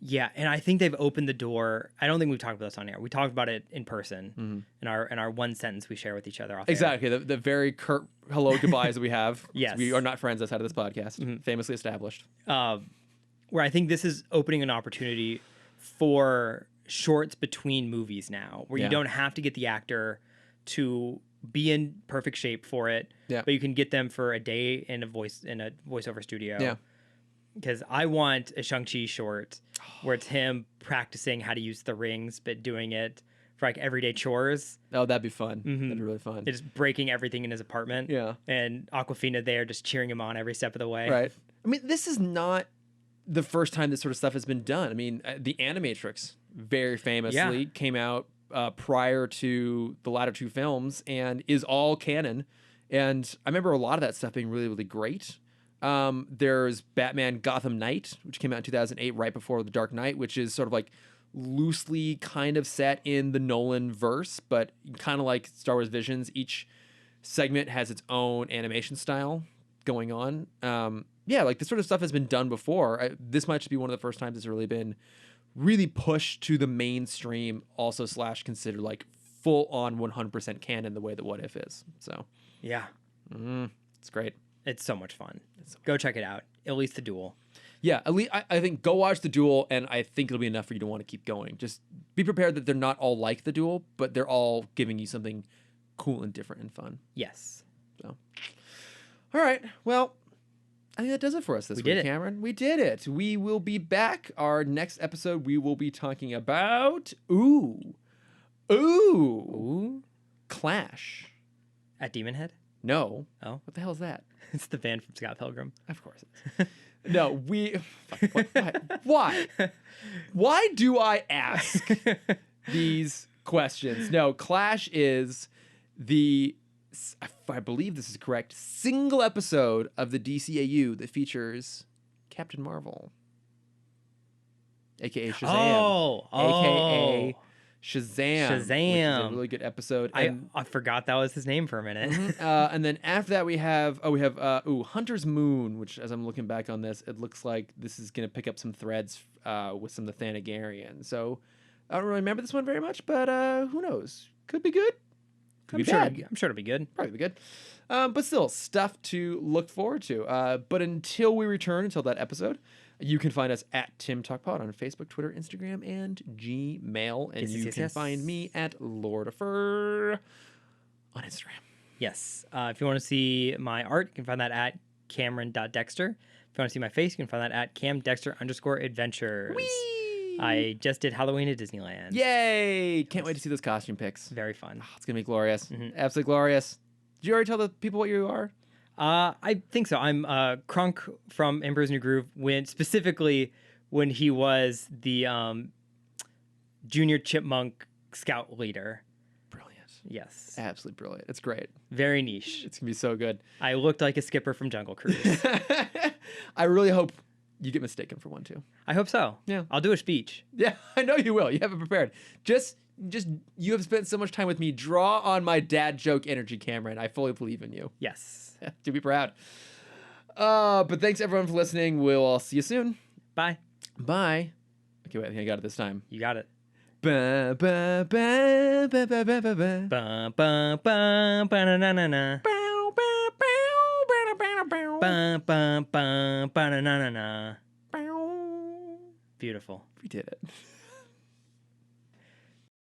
Yeah, and I think they've opened the door. I don't think we've talked about this on air. We talked about it in person in our one sentence we share with each other off exactly air. The very curt hello goodbyes that we have. Yes, we are not friends outside of this podcast. Famously established. Where I think this is opening an opportunity for shorts between movies now, where you don't have to get the actor to be in perfect shape for it, but you can get them for a day in a voiceover studio. Yeah. Because I want a Shang-Chi short where it's him practicing how to use the rings, but doing it for everyday chores. Oh, that'd be fun. That'd be really fun. Just breaking everything in his apartment. Yeah. And Awkwafina there just cheering him on every step of the way. Right. I mean, this is not the first time this sort of stuff has been done. I mean, The Animatrix very famously came out prior to the latter two films and is all canon. And I remember a lot of that stuff being really, really great. There's Batman Gotham Knight, which came out in 2008, right before The Dark Knight, which is sort of loosely kind of set in the Nolan verse, but kind of like Star Wars Visions, each segment has its own animation style going on. Yeah, like this sort of stuff has been done before. This might just be one of the first times it's really been really pushed to the mainstream, also / considered like full on 100% canon the way that What If is. So Yeah. it's great. It's so much fun. Go check it out. At least the duel. Yeah, at least I think go watch the duel, and I think it'll be enough for you to want to keep going. Just be prepared that they're not all like the duel, but they're all giving you something cool and different and fun. Yes. So, all right. Well, I think that does it for us this week, did it. Cameron. We did it. We will be back. Our next episode, we will be talking about Clash. At Demon Head? No. Oh. What the hell is that? It's the band from Scott Pilgrim. Of course. No, why? Why do I ask these questions? No, Clash is I believe this is correct, single episode of the DCAU that features Captain Marvel, aka Shazam, aka Shazam, which is a really good episode. I forgot that was his name for a minute. And then after that we have Hunter's Moon, which as I'm looking back on this, it looks like this is gonna pick up some threads with some of the Thanagarian. So I don't really remember this one very much, but who knows? Could be good. Could be bad. I'm sure it'll be good. Probably be good. But still, stuff to look forward to. But until we return, until that episode, you can find us at Timm Talk Pod on Facebook, Twitter, Instagram, and Gmail. And you can find me at Lord of Fur on Instagram. Yes. If you want to see my art, you can find that at Cameron.Dexter. If you want to see my face, you can find that at CamDexter_adventures. Whee! I just did Halloween at Disneyland. Yay! Can't wait to see those costume pics. Very fun. Oh, it's going to be glorious. Absolutely glorious. Did you already tell the people what you are? I think so. I'm Krunk from Emperor's New Groove, specifically when he was the junior chipmunk scout leader. Brilliant. Yes. Absolutely brilliant. It's great. Very niche. It's going to be so good. I looked like a skipper from Jungle Cruise. I really hope you get mistaken for one too. I hope so. Yeah. I'll do a speech. Yeah, I know you will. You have it prepared. Just you have spent so much time with me. Draw on my dad joke energy, Cameron. I fully believe in you. Yes. To be proud. But thanks everyone for listening. We'll all see you soon. Bye. Bye. Okay, wait, I think I got it this time. You got it. Ba ba ba ba ba ba ba ba. Ba ba ba ba na na na na. Bow, bow, bow, bow, bow, bow. Ba ba ba ba na na na na. Bow. Beautiful. We did it.